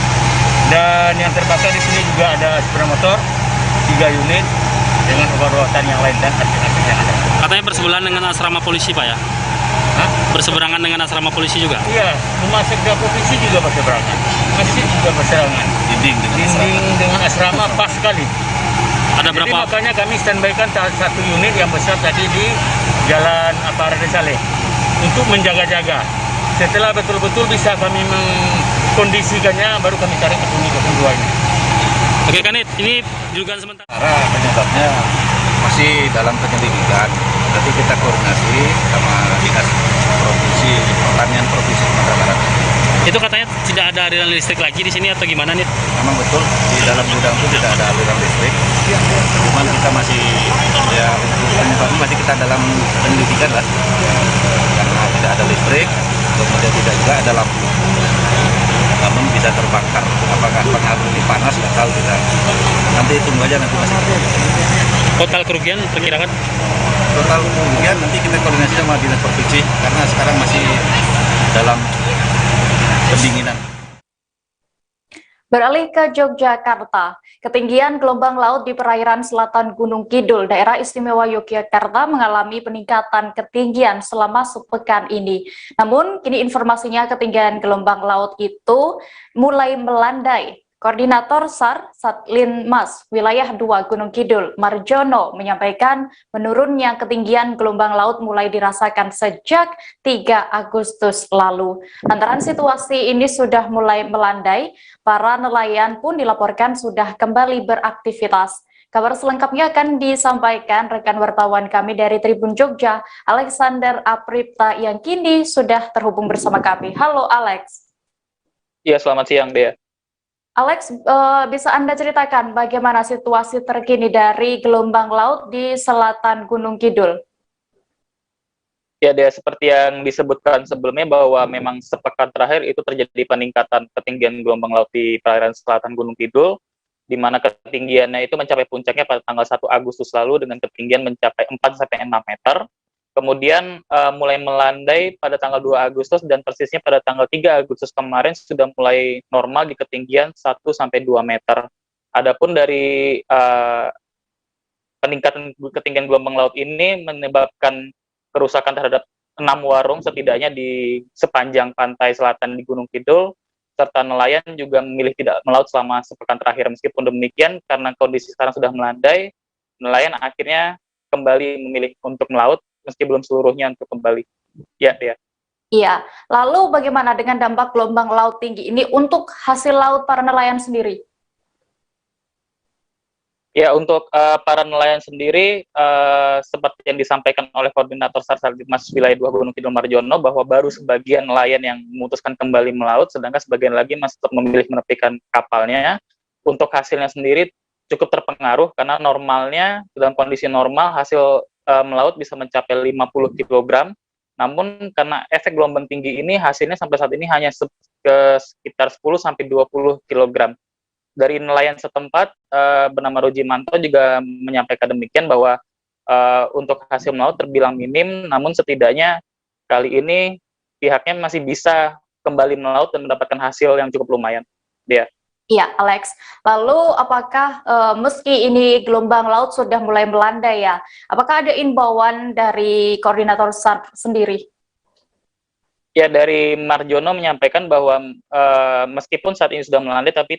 Dan yang terbakar di sini juga ada sepeda motor 3 unit dengan obat-obatan yang lain dan aset-aset yang ada. Katanya bersebelahan dengan asrama polisi Pak ya? Hah? Berseberangan dengan asrama polisi juga? Iya, rumah sekda provinsi juga berseberangan. Masjid juga berseberangan. Dinding dengan asrama pas sekali. Ada berapa? Jadi makanya kami standby-kan satu unit yang besar tadi di Jalan Raden Saleh untuk menjaga-jaga. Setelah betul-betul bisa kami mengkondisikannya, baru kami tarik ke unit kedua ini. Oke Kanit, ini juga sementara. Penyebabnya masih dalam penyelidikan. Nanti kita koordinasi sama Dinas Provinsi Pertanian Provinsi Sumatera Barat. Itu katanya tidak ada aliran listrik lagi di sini atau gimana nih? Memang betul, di dalam gudang itu tidak ada aliran listrik. Cuman kita masih penyebabnya masih kita dalam penyelidikan lah. Karena tidak ada listrik, kemudian tidak juga ada lampu. Namun bisa terbakar. Apakah pengaruh di panas nggak tahu kita. Nanti tunggu aja, nanti masih kita. Total kerugian perkirakan? Total kerugian nanti kita koordinasi sama Dinas Provinsi karena sekarang masih dalam pendinginan. Beralih ke Yogyakarta, ketinggian gelombang laut di perairan selatan Gunung Kidul, Daerah Istimewa Yogyakarta mengalami peningkatan ketinggian selama sepekan ini. Namun, kini informasinya ketinggian gelombang laut itu mulai melandai. Koordinator SAR Satlinmas Wilayah 2 Gunung Kidul, Marjono, menyampaikan menurunnya ketinggian gelombang laut mulai dirasakan sejak 3 Agustus lalu. Lantaran situasi ini sudah mulai melandai, para nelayan pun dilaporkan sudah kembali beraktivitas. Kabar selengkapnya akan disampaikan rekan wartawan kami dari Tribun Jogja, Alexander Apripta, yang kini sudah terhubung bersama kami. Halo Alex. Ya, selamat siang Dea. Alex, bisa Anda ceritakan bagaimana situasi terkini dari gelombang laut di selatan Gunung Kidul? Ya, Dea, seperti yang disebutkan sebelumnya bahwa memang sepekan terakhir itu terjadi peningkatan ketinggian gelombang laut di perairan selatan Gunung Kidul, di mana ketinggiannya itu mencapai puncaknya pada tanggal 1 Agustus lalu dengan ketinggian mencapai 4-6 meter. Kemudian mulai melandai pada tanggal 2 Agustus dan persisnya pada tanggal 3 Agustus kemarin sudah mulai normal di ketinggian 1-2 meter. Adapun dari peningkatan ketinggian gelombang laut ini menyebabkan kerusakan terhadap 6 warung setidaknya di sepanjang pantai selatan di Gunung Kidul, serta nelayan juga memilih tidak melaut selama sepekan terakhir. Meskipun demikian, karena kondisi sekarang sudah melandai, nelayan akhirnya kembali memilih untuk melaut, meski belum seluruhnya untuk kembali. Ya, ya. Iya, lalu bagaimana dengan dampak gelombang laut tinggi ini untuk hasil laut para nelayan sendiri? Ya, untuk para nelayan sendiri, seperti yang disampaikan oleh Koordinator Sarsalitmas Wilayah 2 Gunung Kidul Marjono, bahwa baru sebagian nelayan yang memutuskan kembali melaut, sedangkan sebagian lagi masih tetap memilih menepikan kapalnya. Untuk hasilnya sendiri cukup terpengaruh, karena normalnya, dalam kondisi normal, hasil melaut bisa mencapai 50 kg, namun karena efek gelombang tinggi ini, hasilnya sampai saat ini hanya sekitar 10-20 kg. Dari nelayan setempat bernama Rujimanto juga menyampaikan demikian, bahwa untuk hasil melaut terbilang minim, namun setidaknya kali ini pihaknya masih bisa kembali melaut dan mendapatkan hasil yang cukup lumayan. Iya, Alex. Lalu apakah meski ini gelombang laut sudah mulai melanda ya, apakah ada imbauan dari koordinator SAR sendiri? Ya, dari Marjono menyampaikan bahwa meskipun saat ini sudah melanda, tapi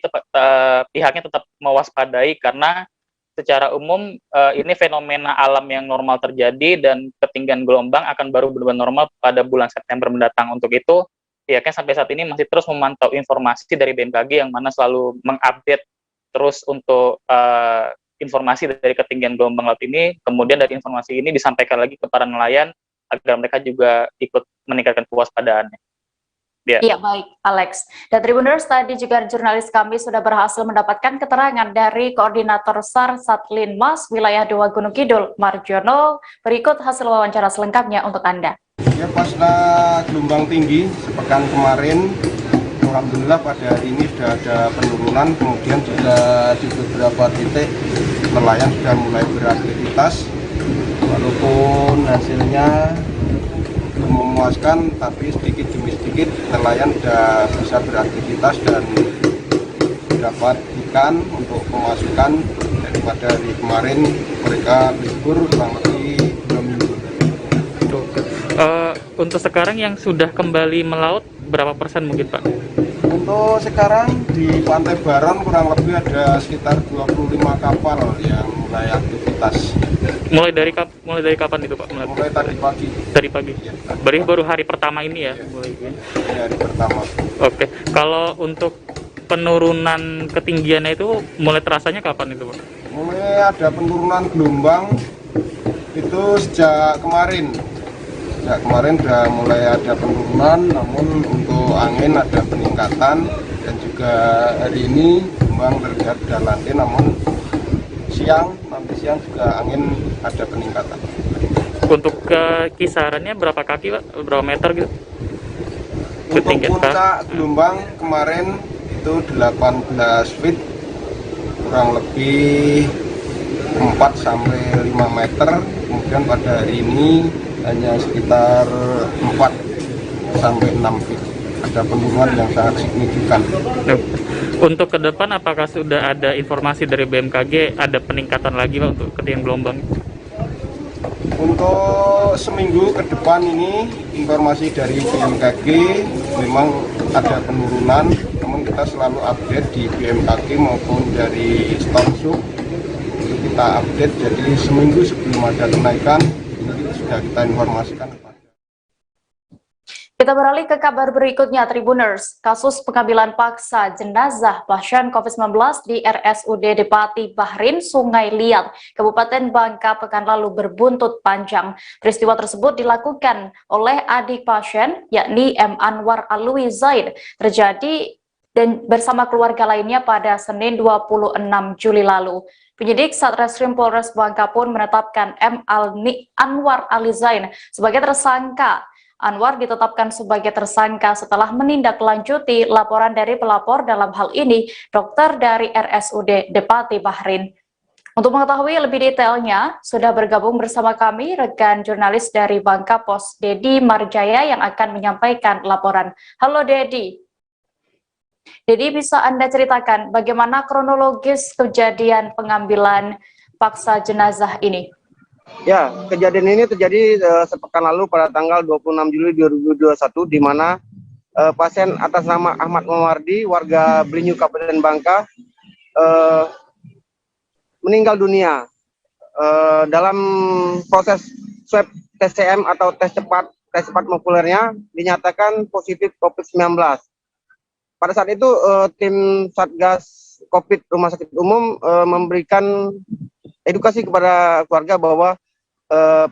pihaknya tetap mewaspadai, karena secara umum ini fenomena alam yang normal terjadi, dan ketinggian gelombang akan baru benar-benar normal pada bulan September mendatang. Untuk itu, pihaknya sampai saat ini masih terus memantau informasi dari BMKG, yang mana selalu mengupdate terus untuk informasi dari ketinggian gelombang laut ini. Kemudian dari informasi ini disampaikan lagi ke para nelayan, agar mereka juga ikut meningkatkan kewaspadaannya. Iya, baik, Alex. Dan Tribuners, tadi juga jurnalis kami sudah berhasil mendapatkan keterangan dari Koordinator SAR Satlinmas Wilayah 2 Gunung Kidul, Marjono. Berikut hasil wawancara selengkapnya untuk Anda. Ya, pasca gelombang tinggi sepekan kemarin, alhamdulillah pada hari ini sudah ada penurunan, kemudian juga di beberapa titik nelayan sudah mulai beraktivitas. Walaupun hasilnya belum memuaskan, tapi sedikit demi sedikit nelayan sudah bisa beraktivitas dan dapat ikan untuk pemasukan. Daripada hari kemarin mereka libur kurang lebih 2 minggu. Untuk sekarang yang sudah kembali melaut, berapa persen mungkin, Pak? Untuk sekarang di Pantai Baron kurang lebih ada sekitar 25 kapal yang mulai aktivitas. Mulai dari kapan itu, Pak? Mulai tadi pagi. Tadi pagi. Ya. Berarti baru hari pertama ini ya? Hari pertama. Oke. Kalau untuk penurunan ketinggiannya itu mulai terasanya kapan itu, Pak? Mulai ada penurunan gelombang itu sejak kemarin. Sejak kemarin sudah mulai ada penurunan, namun untuk angin ada peningkatan, dan juga hari ini gelombang terlihat sudah landai, namun nanti siang juga angin ada peningkatan. Untuk kisarannya berapa kaki, Pak? Berapa meter gitu? Untuk puncak gelombang kemarin itu 18 feet, kurang lebih 4-5 meter. Kemudian pada hari ini hanya sekitar 4-6 feet. Ada penurunan yang sangat signifikan. Untuk ke depan, apakah sudah ada informasi dari BMKG ada peningkatan lagi, Pak, untuk ketinggian gelombang? Untuk seminggu ke depan ini, informasi dari BMKG memang ada penurunan, namun kita selalu update di BMKG maupun dari Stormsub. Itu kita update, jadi seminggu sebelum ada kenaikan, ini sudah kita informasikan. Kita beralih ke kabar berikutnya, Tribuners. Kasus pengambilan paksa jenazah pasien COVID-19 di RSUD Depati Bahrin, Sungai Liat, Kabupaten Bangka pekan lalu berbuntut panjang. Peristiwa tersebut dilakukan oleh adik pasien, yakni M. Anwar Alwi Zaid, terjadi dan bersama keluarga lainnya pada Senin 26 Juli lalu. Penyidik Satreskrim Polres Bangka pun menetapkan M. Anwar Ali Zain sebagai tersangka. Anwar ditetapkan sebagai tersangka setelah menindaklanjuti laporan dari pelapor, dalam hal ini dokter dari RSUD Depati Bahrin. Untuk mengetahui lebih detailnya, sudah bergabung bersama kami rekan jurnalis dari Bangka Pos, Dedi Marjaya, yang akan menyampaikan laporan. Halo Dedi. Dedi, bisa Anda ceritakan bagaimana kronologis kejadian pengambilan paksa jenazah ini? Ya, kejadian ini terjadi sepekan lalu pada tanggal 26 Juli 2021, di mana pasien atas nama Ahmad Mawardi, warga Belinyu, Kabupaten Bangka, meninggal dunia. Dalam proses swab TCM atau tes cepat molekulernya dinyatakan positif COVID-19. Pada saat itu tim Satgas COVID Rumah Sakit Umum memberikan edukasi kepada keluarga bahwa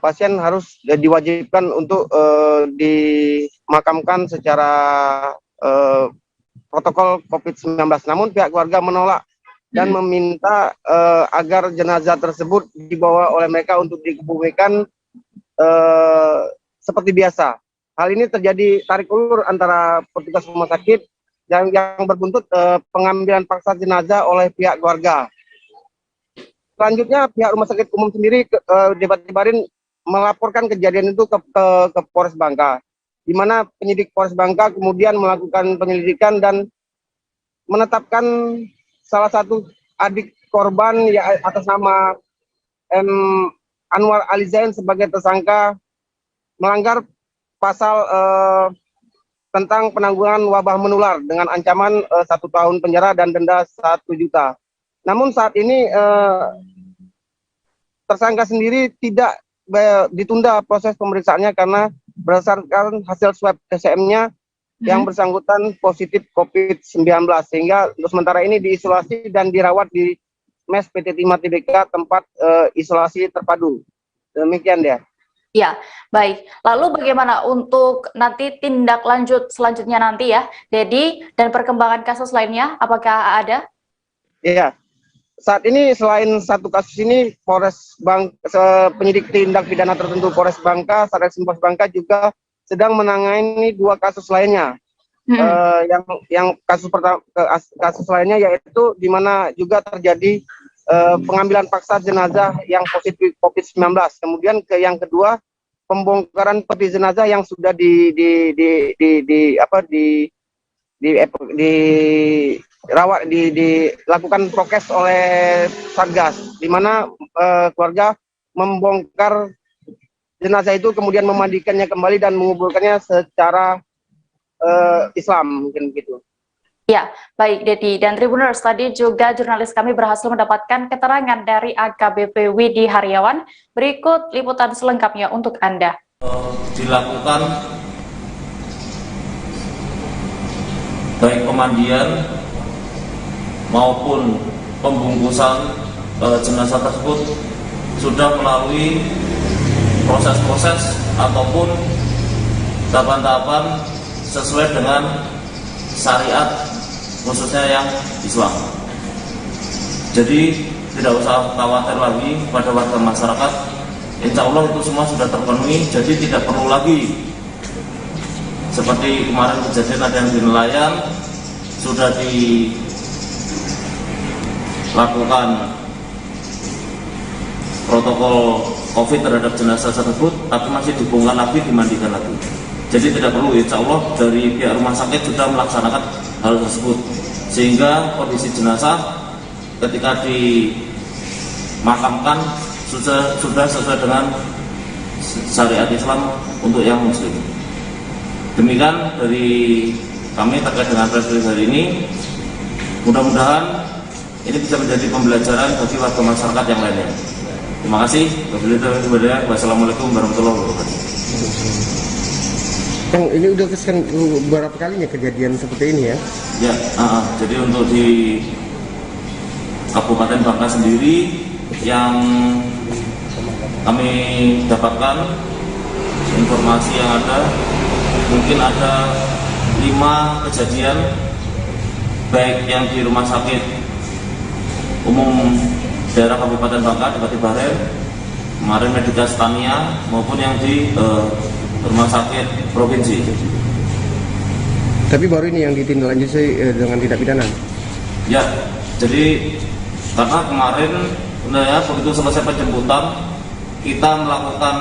pasien harus diwajibkan untuk dimakamkan secara protokol COVID-19. Namun pihak keluarga menolak dan meminta agar jenazah tersebut dibawa oleh mereka untuk dikebumikan seperti biasa. Hal ini terjadi tarik ulur antara petugas rumah sakit yang berbuntut pengambilan paksa jenazah oleh pihak keluarga. Selanjutnya pihak rumah sakit umum sendiri Debat-Barin melaporkan kejadian itu ke Polres Bangka, di mana penyidik Polres Bangka kemudian melakukan penyelidikan dan menetapkan salah satu adik korban ya atas nama Anwar Ali Zain sebagai tersangka melanggar pasal tentang penanggulangan wabah menular dengan ancaman 1 tahun penjara dan denda 1 juta. Namun saat ini tersangka sendiri tidak ditunda proses pemeriksaannya karena berdasarkan hasil swab TCM-nya yang bersangkutan positif COVID-19, sehingga untuk sementara ini diisolasi dan dirawat di MES PT Timah Tbk tempat isolasi terpadu. Demikian dia. Ya, baik. Lalu bagaimana untuk nanti tindak lanjut selanjutnya nanti ya, Dedi, dan perkembangan kasus lainnya, apakah ada? Iya, saat ini selain satu kasus ini, penyidik tindak pidana tertentu Polres Bangka, Satreskrim Polres Bangka juga sedang menangani 2 kasus lainnya. Yang kasus lainnya yaitu di mana juga terjadi pengambilan paksa jenazah yang positif COVID-19. Kemudian yang kedua, pembongkaran peti jenazah yang sudah dilakukan prokes oleh Satgas, di mana keluarga membongkar jenazah itu kemudian memandikannya kembali dan menguburkannya secara Islam, mungkin begitu. Ya, baik Dedi dan Tribuners, tadi juga jurnalis kami berhasil mendapatkan keterangan dari AKBP Widi Haryawan. Berikut liputan selengkapnya untuk Anda. Dilakukan baik pemandian maupun pembungkusan jenazah tersebut sudah melalui proses-proses ataupun tahapan-tahapan sesuai dengan syariat khususnya yang Islam. Jadi tidak usah khawatir lagi pada warga masyarakat, insya Allah itu semua sudah terpenuhi, jadi tidak perlu lagi seperti kemarin kejadian ada yang di nelayan sudah dilakukan protokol COVID terhadap jenazah tersebut, tapi masih dibongkar lagi, dimandikan lagi. Jadi tidak perlu, insya Allah dari pihak rumah sakit sudah melaksanakan hal tersebut, sehingga kondisi jenazah ketika dimakamkan sudah sesuai dengan syariat Islam untuk yang Muslim. Demikian dari kami terkait dengan press release hari ini. Mudah-mudahan ini bisa menjadi pembelajaran bagi warga masyarakat yang lainnya. Terima kasih. Wassalamualaikum warahmatullahi wabarakatuh. Kang, ini udah kesekian berapa kalinya kejadian seperti ini ya? Ya, jadi untuk di Kabupaten Bangka sendiri yang kami dapatkan informasi yang ada, mungkin ada 5 kejadian baik yang di Rumah Sakit Umum daerah Kabupaten Bangka, Debat-Barin, kemarin Medikas Tania, maupun yang di Rumah Sakit Provinsi. Tapi baru ini yang ditindaklanjuti dengan tindak pidana? Ya, jadi karena kemarin ya, begitu selesai penjemputan, kita melakukan.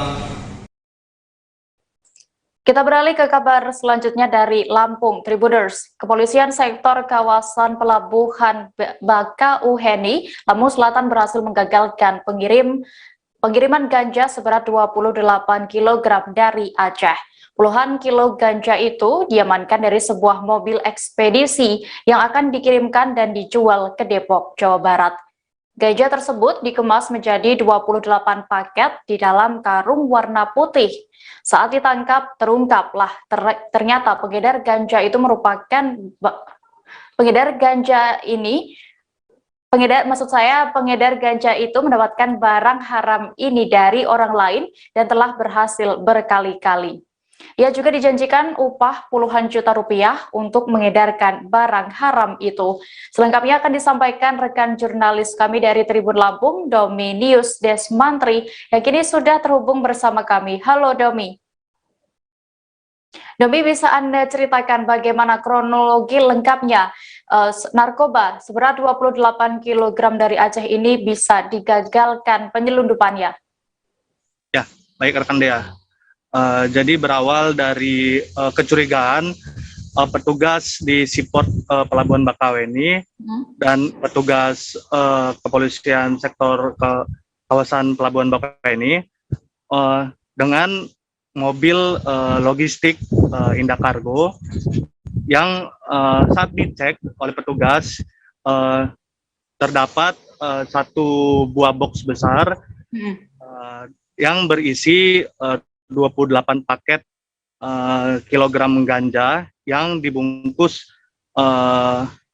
Kita beralih ke kabar selanjutnya dari Lampung, Tribuners. Kepolisian sektor kawasan pelabuhan Bakauheni, Lampung Selatan berhasil menggagalkan pengiriman ganja seberat 28 kg dari Aceh. Puluhan kilo ganja itu diamankan dari sebuah mobil ekspedisi yang akan dikirimkan dan dijual ke Depok, Jawa Barat. Ganja tersebut dikemas menjadi 28 paket di dalam karung warna putih. Saat ditangkap, terungkaplah ternyata pengedar ganja ini Pengedar ganja itu mendapatkan barang haram ini dari orang lain dan telah berhasil berkali-kali. Ia juga dijanjikan upah puluhan juta rupiah untuk mengedarkan barang haram itu. Selengkapnya akan disampaikan rekan jurnalis kami dari Tribun Lampung, Dominius Desmantri, yang kini sudah terhubung bersama kami. Halo Domi. Domi, bisa Anda ceritakan bagaimana kronologi lengkapnya narkoba seberat 28 kg dari Aceh ini bisa digagalkan penyelundupannya? Ya, baik rekan Dea. Jadi berawal dari kecurigaan petugas di Siport Pelabuhan Bakauheni dan petugas kepolisian sektor kawasan Pelabuhan Bakauheni dengan mobil logistik Indah Cargo yang saat dicek oleh petugas terdapat satu buah box besar yang berisi 28 paket kilogram ganja yang dibungkus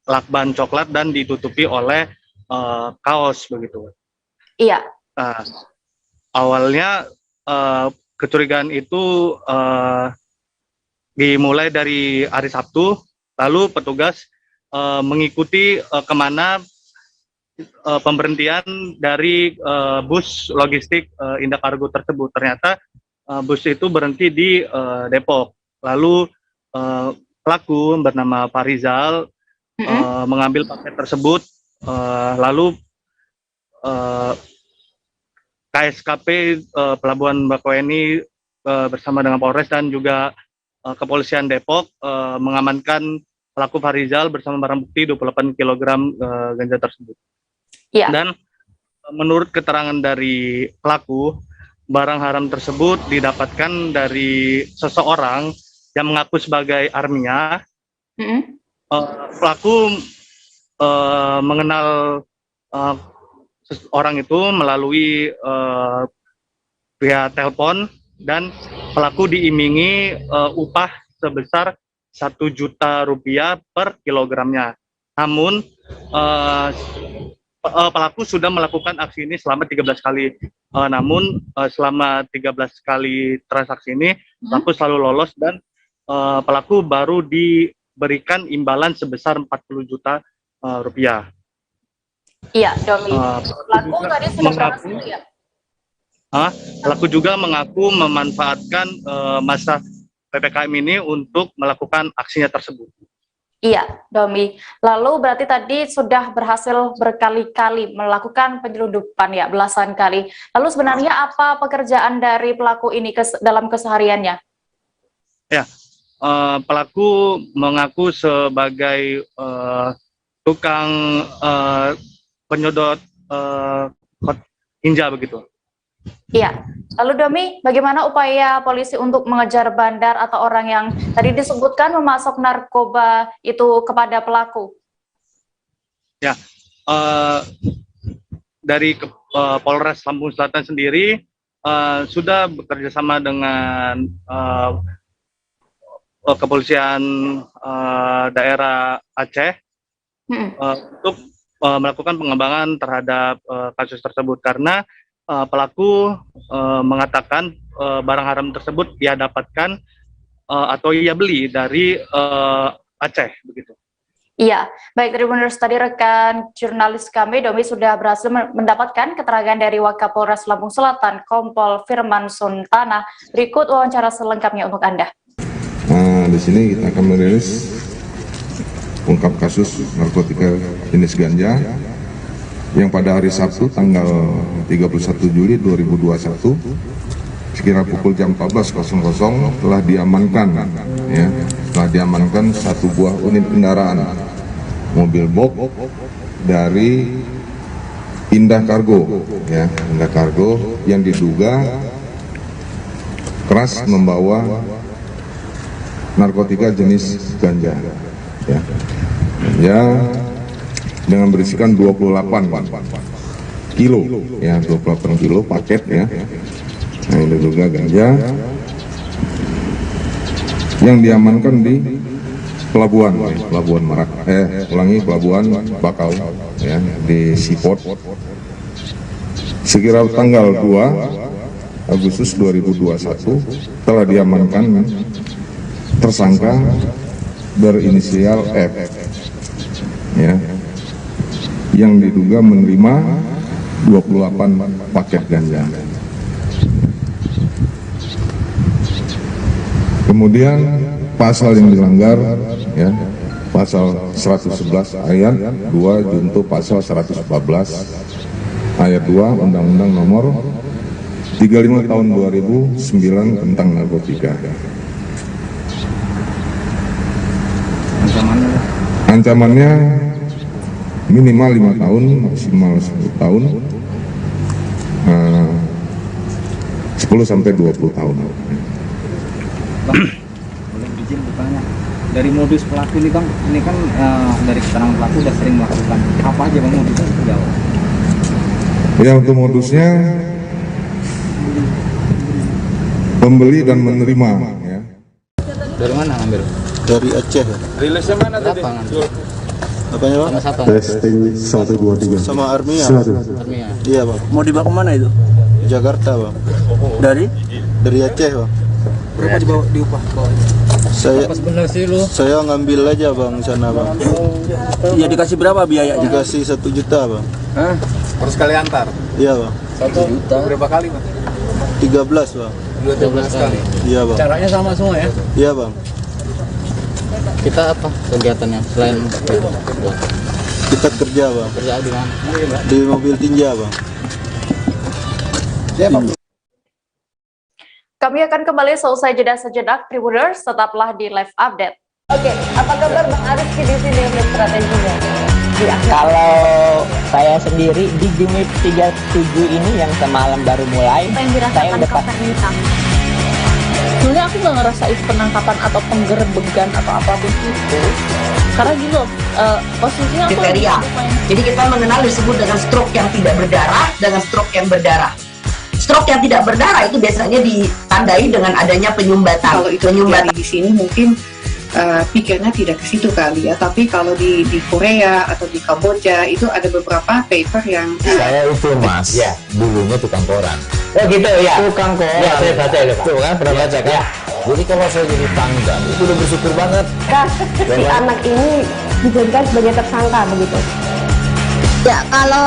lakban coklat dan ditutupi oleh kaos begitu. Iya. Awalnya kecurigaan itu dimulai dari hari Sabtu, lalu petugas mengikuti kemana pemberhentian dari bus logistik Indah Cargo tersebut. Ternyata bus itu berhenti di Depok. Lalu pelaku bernama Farizal mengambil paket tersebut, lalu KSKP Pelabuhan Bakauheni bersama dengan Polres dan juga Kepolisian Depok mengamankan pelaku Farizal bersama barang bukti 28 kg ganja tersebut. Iya. Dan menurut keterangan dari pelaku, barang haram tersebut didapatkan dari seseorang yang mengaku sebagai Armia. Pelaku mengenal orang itu melalui via telepon, dan pelaku diimingi upah sebesar 1 juta rupiah per kilogramnya. Namun pelaku sudah melakukan aksi ini selama 13 kali. Namun selama 13 kali transaksi ini pelaku selalu lolos, dan pelaku baru diberikan imbalan sebesar 40 juta rupiah. Iya, Domi. Pelaku tadi sudah berhasil ya? Pelaku juga mengaku memanfaatkan masa PPKM ini untuk melakukan aksinya tersebut. Iya, Domi. Lalu berarti tadi sudah berhasil berkali-kali melakukan penyelundupan ya, belasan kali. Lalu sebenarnya apa pekerjaan dari pelaku ini dalam kesehariannya? Ya, pelaku mengaku sebagai tukang penyedot hinja begitu. Iya. Lalu Domi, bagaimana upaya polisi untuk mengejar bandar atau orang yang tadi disebutkan memasok narkoba itu kepada pelaku? Ya, dari Polres Lampung Selatan sendiri sudah bekerja sama dengan kepolisian daerah Aceh untuk melakukan pengembangan terhadap kasus tersebut, karena pelaku mengatakan barang haram tersebut ia dapatkan atau ia beli dari Aceh begitu. Iya, baik Tribuners, tadi rekan jurnalis kami Domi sudah berhasil mendapatkan keterangan dari Wakapolres Lampung Selatan Kompol Firman Suntana. Berikut wawancara selengkapnya untuk Anda. Di sini kita akan merilis ungkap kasus narkotika jenis ganja yang pada hari Sabtu tanggal 31 Juli 2021 sekitar pukul jam 14.00 telah diamankan satu buah unit kendaraan mobil box dari Indah Cargo Indah Cargo yang diduga keras membawa narkotika jenis ganja dengan berisikan 28 kilo 28 kilo paket nah ini juga ganja yang diamankan di Pelabuhan Merak. pelabuhan Bakau ya, di Seaport sekira tanggal 2 Agustus 2021 telah diamankan tersangka berinisial F ya, yang diduga menerima 28 paket ganja. Kemudian pasal yang dilanggar ya, pasal 111 ayat 2 junto pasal 114 ayat 2 Undang-Undang Nomor 35 tahun 2009 tentang narkotika. Ancamannya minimal 5 tahun, maksimal 10 tahun, 10 sampai 20 tahun. Bang, boleh izin bertanya. Dari modus pelaku ini Bang, ini kan dari keterangan pelaku sudah sering melakukan apa aja Bang modusnya seperti apa? Ya, untuk modusnya pembeli dan menerima ya. Dari mana ngambil? Dari Aceh. Rilisnya mana tadi? Apanya Bang? Testing 1 2 3. Sama Armia. Armia. Iya Bang. Mau dibawa kemana itu? Jakarta Bang. Dari? Dari Aceh Bang. Berapa dibawa diupah? Saya ngambil aja Bang sana Bang. Ya dikasih berapa biayanya? Dikasih 1 juta Bang. Hah? Terus kali antar? Iya Bang. 1 juta. Berapa kali Bang? 13 Bang. 13 kali. Iya Bang. Caranya sama semua ya? Iya Bang. Kita apa kegiatannya selain Kita kerja Bang. kerja di mana? Di mobil tinja Bang. Ya Bang. Kami akan kembali selesai jeda sejenak, Tribuners, tetaplah di live update. Oke, apa kabar Bang Ariski di sini untuk strateginya? Kalau saya sendiri di Jumit 37 ini yang semalam baru mulai, Apa yang saya dirasakan udah Kak Fernita? Sebenarnya aku nggak ngerasain penangkapan atau penggerebegan atau apapun itu, karena gini loh, posisinya aku lagi Kriteria. main. Jadi kita mengenal disebut dengan stroke yang tidak berdarah dengan stroke yang berdarah. Stroke yang tidak berdarah itu biasanya ditandai dengan adanya penyumbatan. Kalau itu terjadi di sini mungkin pikirnya tidak ke situ kali ya, tapi kalau di Korea atau di Kamboja itu ada beberapa paper yang Saya itu Mas, ya dulunya tukang koran. Oh gitu ya. Tukang koran. Ya saya baca ya Pak. Tuh kan pernah baca kan? Ya. Jadi kalau saya jadi pangdam itu udah bersyukur banget. Si anak ini dijadikan sebagai tersangka begitu. Ya, kalau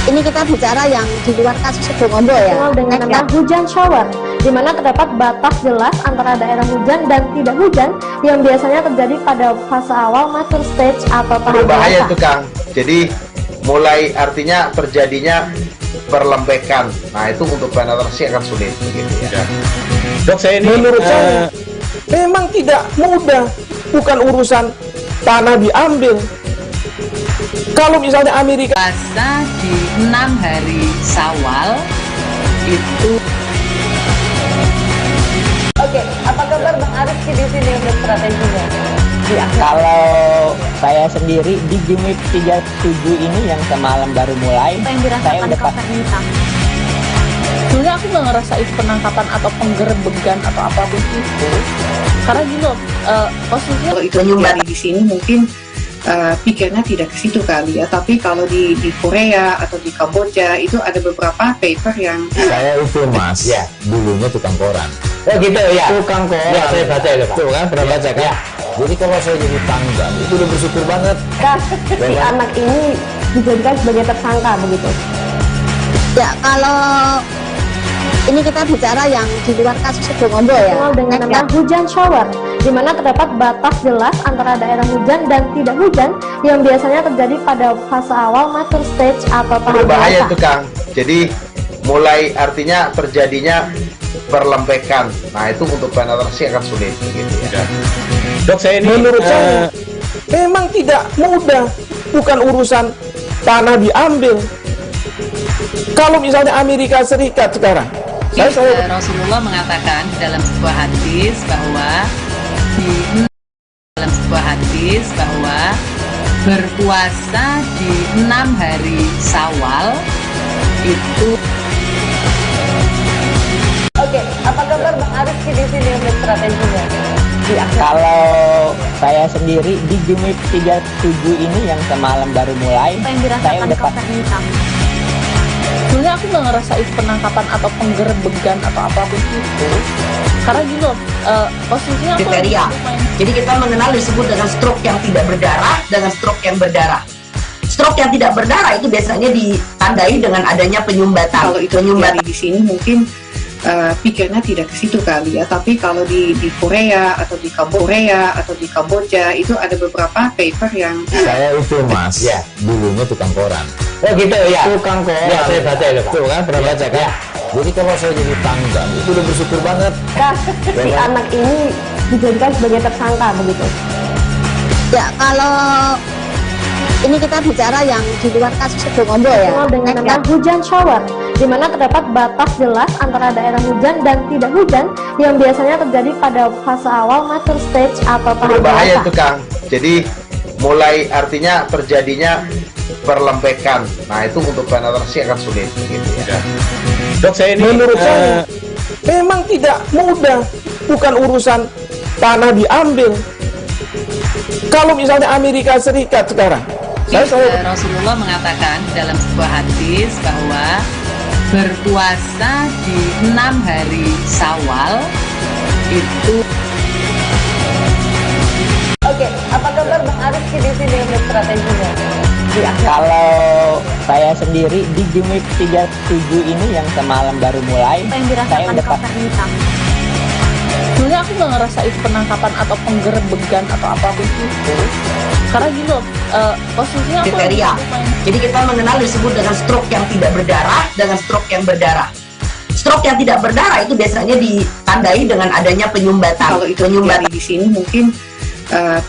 ini kita bicara yang di luar kasus Sebongombo ya. Dengan nama hujan shower, di mana terdapat batas jelas antara daerah hujan dan tidak hujan yang biasanya terjadi pada fase awal mature stage atau tahap Berbahaya dewasa. tuh Kang. Jadi mulai artinya terjadinya perlembekan. Nah itu untuk penetrasi akan sulit gitu ya. Dok, saya ini menurut saya memang tidak mudah, bukan urusan tanah diambil. Kalau misalnya Amerika puasa di 6 hari Syawal itu. Oke, apa kabar Bang Ariski di sini untuk strateginya? Kalau saya sendiri di Jumit 37 ini yang semalam baru mulai, Apa yang saya dirasakan udah Kak Fernita? Sebenarnya aku nggak ngerasain penangkapan atau penggerebegan atau apapun itu, karena gini loh, posisinya kalau itu terjadi di sini mungkin pikirnya tidak ke situ kali ya, tapi kalau di Korea atau di Kamboja itu ada beberapa paper yang Saya itu Mas, ya dulunya tukang koran. Oh gitu ya. Tukang koran. Ya saya baca ya Pak. Tuh kan pernah baca kan? Ya. Jadi kalau saya jadi pangdam itu udah bersyukur banget. Si anak ini dijadikan sebagai tersangka begitu. Ya, kalau ini kita bicara yang di luar kasus Sebongombo ya. Dengan nama hujan shower, di mana terdapat batas jelas antara daerah hujan dan tidak hujan yang biasanya terjadi pada fase awal mature stage atau tahap Berbahaya dewasa. tuh Kang. Jadi mulai artinya terjadinya perlembekan. Nah itu untuk penetrasi akan sulit gitu ya. Dok, saya ini menurut saya memang tidak mudah, bukan urusan tanah diambil. Kalau misalnya Amerika Serikat sekarang, Rasulullah mengatakan di dalam sebuah hadis bahwa berpuasa di 6 hari Syawal itu. Oke, apa kabar Bang Ariski di sini untuk strateginya? Kalau saya sendiri di Jumip 37 ini yang semalam baru mulai, saya udah sebenarnya aku nggak ngerasain penangkapan atau penggerebegan atau apapun itu, karena gini loh, posisinya aku kriteria. Jadi kita mengenal disebut dengan stroke yang tidak berdarah dengan stroke yang berdarah. Stroke yang tidak berdarah itu biasanya ditandai dengan adanya penyumbatan. Kalau itu terjadi di sini mungkin pikirnya tidak ke situ kali ya, tapi kalau di Korea atau di Kamboja itu ada beberapa paper yang saya itu mas ya dulunya tukang koran. Oh gitu ya, tukang koran ya, saya baca ya tuh kan, pernah baca kan ya. Jadi kalau saya jadi tanggal itu udah bersyukur banget si anak ini dijadikan sebagai tersangka begitu ya. Kalau ini kita bicara yang di luar kasus Situbondo ya, dengan hujan shower, di mana terdapat batas jelas antara daerah hujan dan tidak hujan yang biasanya terjadi pada fase awal mature stage atau tahap berbahaya itu Kang. Jadi mulai artinya terjadinya perlempekan. Nah itu untuk penetrasi akan sulit gitu ya. Dok, saya ini menurut saya memang tidak mudah, bukan urusan tanah diambil. Kalau misalnya Amerika Serikat sekarang, Rasulullah mengatakan dalam sebuah hadis bahwa berpuasa di 6 hari Syawal itu. Oke, apa kabar Bang Arif di sini untuk strateginya? Kalau saya sendiri di Jumip 37 ini yang semalam baru mulai, saya udah sebenarnya aku nggak ngerasain penangkapan atau penggerebegan atau apapun itu, karena gini loh, posisinya aku kriteria. Jadi kita mengenal disebut dengan stroke yang tidak berdarah dengan stroke yang berdarah. Stroke yang tidak berdarah itu biasanya ditandai dengan adanya penyumbatan. Kalau itu terjadi di sini mungkin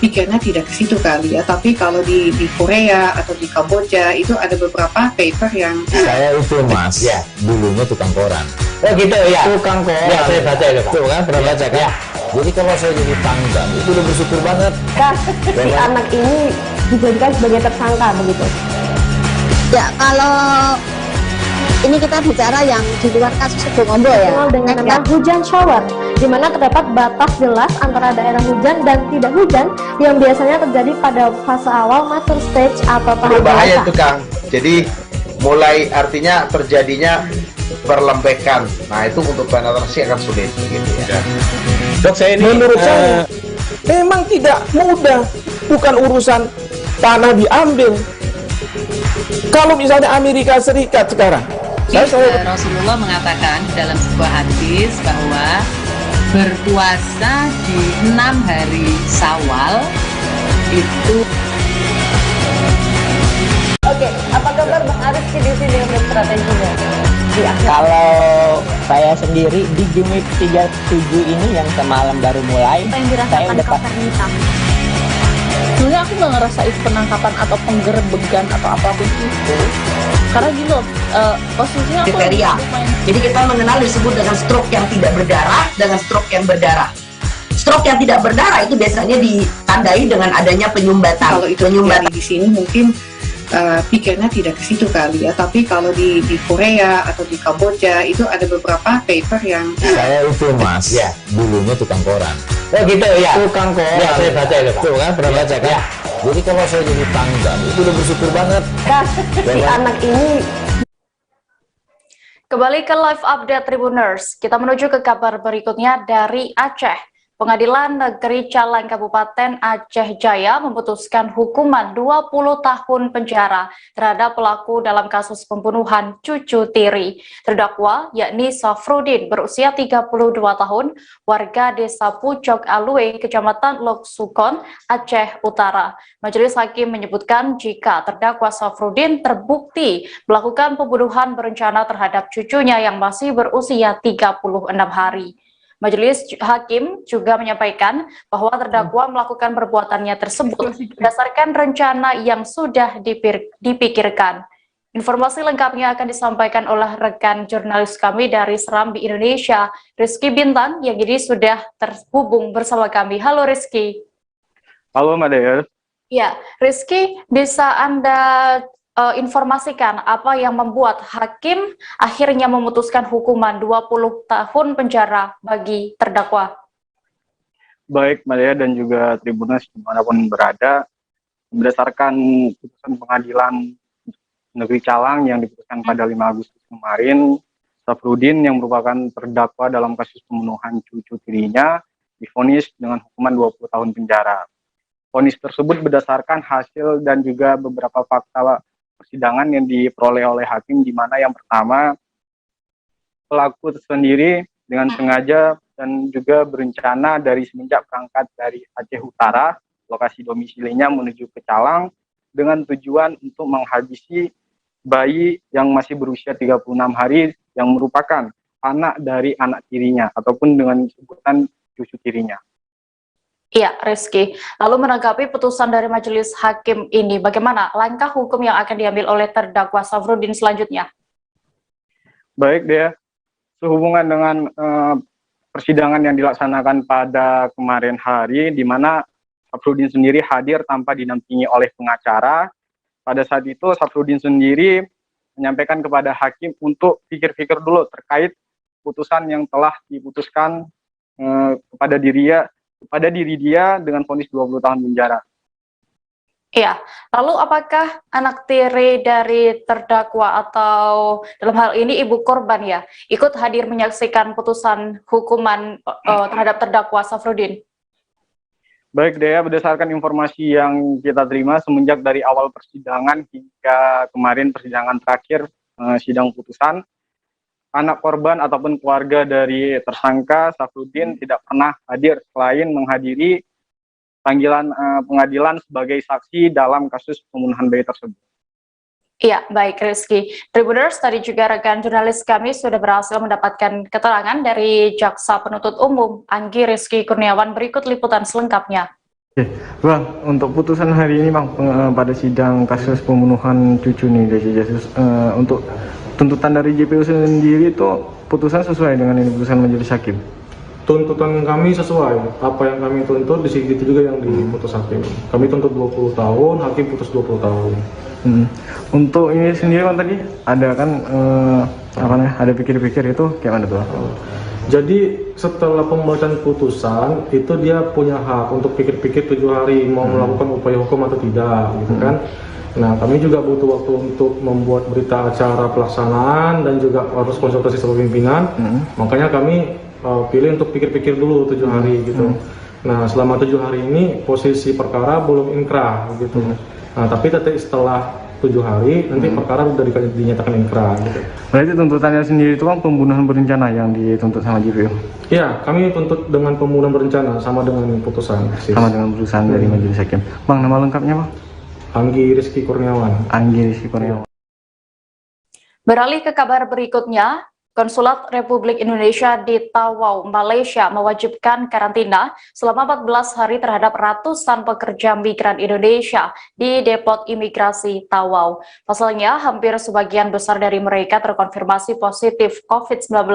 pikirnya tidak ke situ kali ya, tapi kalau di Korea atau di Kamboja itu ada beberapa paper yang saya itu mas ya dulunya tukang koran. Oh gitu ya, tukang koran ya, saya baca ya tuh kan, pernah baca kan ya. Jadi kalau saya jadi tanggal itu udah bersyukur banget si anak ini dijadikan sebagai tersangka begitu ya. Kalau ini kita bicara yang di luar kasus Situbondo ya, dengan hujan shower, di mana terdapat batas jelas antara daerah hujan dan tidak hujan yang biasanya terjadi pada fase awal mature stage atau tahap berbahaya itu Kang. Jadi mulai artinya terjadinya perlempekan. Nah itu untuk penetrasi akan sulit gitu ya. Dok, saya ini menurut saya memang tidak mudah, bukan urusan tanah diambil. Kalau misalnya Amerika Serikat sekarang, Rasulullah mengatakan dalam sebuah hadis bahwa berpuasa di 6 hari Syawal itu. Oke, apa kabar Bang Arif di sini untuk strateginya? Kalau saya sendiri di Jumip 37 ini yang semalam baru mulai, saya udah sebenarnya aku nggak ngerasain penangkapan atau penggerebegan atau apapun itu, karena gini loh, posisinya aku kriteria. Jadi kita mengenal disebut dengan stroke yang tidak berdarah dengan stroke yang berdarah. Stroke yang tidak berdarah itu biasanya ditandai dengan adanya penyumbatan. Kalau itu terjadi di sini mungkin pikirnya tidak ke situ kali ya, tapi kalau di Korea atau di Kamboja itu ada beberapa paper yang saya itu mas ya dulunya tukang koran. Oh gitu ya, tukang koran ya, saya baca ya tuh kan, pernah baca kan ya. Jadi kalau saya jadi tanggal itu udah bersyukur banget si anak ini. Kembali ke live update Tribuners, kita menuju ke kabar berikutnya dari Aceh. Pengadilan Negeri Calang Kabupaten Aceh Jaya memutuskan hukuman 20 tahun penjara terhadap pelaku dalam kasus pembunuhan cucu tiri. Terdakwa yakni Safrudin berusia 32 tahun, warga desa Pucok Alue, Kecamatan Lok Sukon, Aceh Utara. Majelis Hakim menyebutkan jika terdakwa Safrudin terbukti melakukan pembunuhan berencana terhadap cucunya yang masih berusia 36 hari. Majelis Hakim juga menyampaikan bahwa terdakwa melakukan perbuatannya tersebut berdasarkan rencana yang sudah dipikirkan. Informasi lengkapnya akan disampaikan oleh rekan jurnalis kami dari Serambi Indonesia, Rizky Bintang, yang ini sudah terhubung bersama kami. Halo Rizky. Halo Mbak Dea. Ya, Rizky, bisa Anda informasikan apa yang membuat hakim akhirnya memutuskan hukuman 20 tahun penjara bagi terdakwa? Baik Mbak Dea dan juga Tribuners dimanapun berada, berdasarkan putusan pengadilan negeri Calang yang diputuskan pada 5 Agustus kemarin, Safrudin yang merupakan terdakwa dalam kasus pembunuhan cucu tirinya divonis dengan hukuman 20 tahun penjara. Vonis tersebut berdasarkan hasil dan juga beberapa fakta persidangan yang diperoleh oleh hakim, di mana yang pertama, pelaku sendiri dengan sengaja dan juga berencana dari semenjak berangkat dari Aceh Utara, lokasi domisilinya menuju ke Calang, dengan tujuan untuk menghabisi bayi yang masih berusia 36 hari yang merupakan anak dari anak tirinya ataupun dengan sebutan cucu tirinya. Iya, Rizky. Lalu menanggapi putusan dari majelis hakim ini, bagaimana langkah hukum yang akan diambil oleh terdakwa Safrudin selanjutnya? Baik, Dea. Sehubungan dengan persidangan yang dilaksanakan pada kemarin hari, di mana Safrudin sendiri hadir tanpa dinampingi oleh pengacara. Pada saat itu, Safrudin sendiri menyampaikan kepada hakim untuk pikir-pikir dulu terkait putusan yang telah diputuskan kepada diri dia dengan vonis 20 tahun penjara. Iya, lalu apakah anak tiri dari terdakwa atau dalam hal ini ibu korban ya, ikut hadir menyaksikan putusan hukuman terhadap terdakwa Safrudin? Baik Dea, berdasarkan informasi yang kita terima semenjak dari awal persidangan hingga kemarin persidangan terakhir sidang putusan, anak korban ataupun keluarga dari tersangka Safrudin tidak pernah hadir selain menghadiri panggilan pengadilan sebagai saksi dalam kasus pembunuhan bayi tersebut. Iya, baik Rizky. Tribuners, tadi juga rekan jurnalis kami sudah berhasil mendapatkan keterangan dari Jaksa Penuntut Umum Anggi Rizky Kurniawan. Berikut liputan selengkapnya. Oke, Bang, untuk putusan hari ini Bang, pada sidang kasus pembunuhan cucu nih dari Yesus, untuk tuntutan dari JPU sendiri itu putusan sesuai dengan ini putusan majelis hakim? Tuntutan kami sesuai, apa yang kami tuntut di situ juga yang diputus hakim. Kami tuntut 20 tahun, hakim putus 20 tahun. Untuk ini sendiri Bang tadi ada kan ada pikir-pikir itu kayak mana tuh? Jadi setelah pembacaan putusan itu dia punya hak untuk pikir-pikir 7 hari mau melakukan upaya hukum atau tidak, gitu kan? Nah, kami juga butuh waktu untuk membuat berita acara pelaksanaan dan juga harus konsultasi sama pimpinan. Makanya kami pilih untuk pikir-pikir dulu 7 hari gitu. Nah, selama 7 hari ini posisi perkara belum inkrah gitu. Nah, tapi tetap setelah 7 hari nanti perkara sudah dinyatakan inkrah gitu. Berarti tuntutannya sendiri itu kan pembunuhan berencana yang dituntut sama JPU? Iya, kami tuntut dengan pembunuhan berencana sama dengan putusan. Sama dengan putusan dari majelis hakim. Bang, nama lengkapnya Bang? Anggi Rizky Kurniawan. Anggi Rizky Kurniawan. Beralih ke kabar berikutnya, Konsulat Republik Indonesia di Tawau, Malaysia mewajibkan karantina selama 14 hari terhadap ratusan pekerja migran Indonesia di depot imigrasi Tawau. Pasalnya, hampir sebagian besar dari mereka terkonfirmasi positif COVID-19.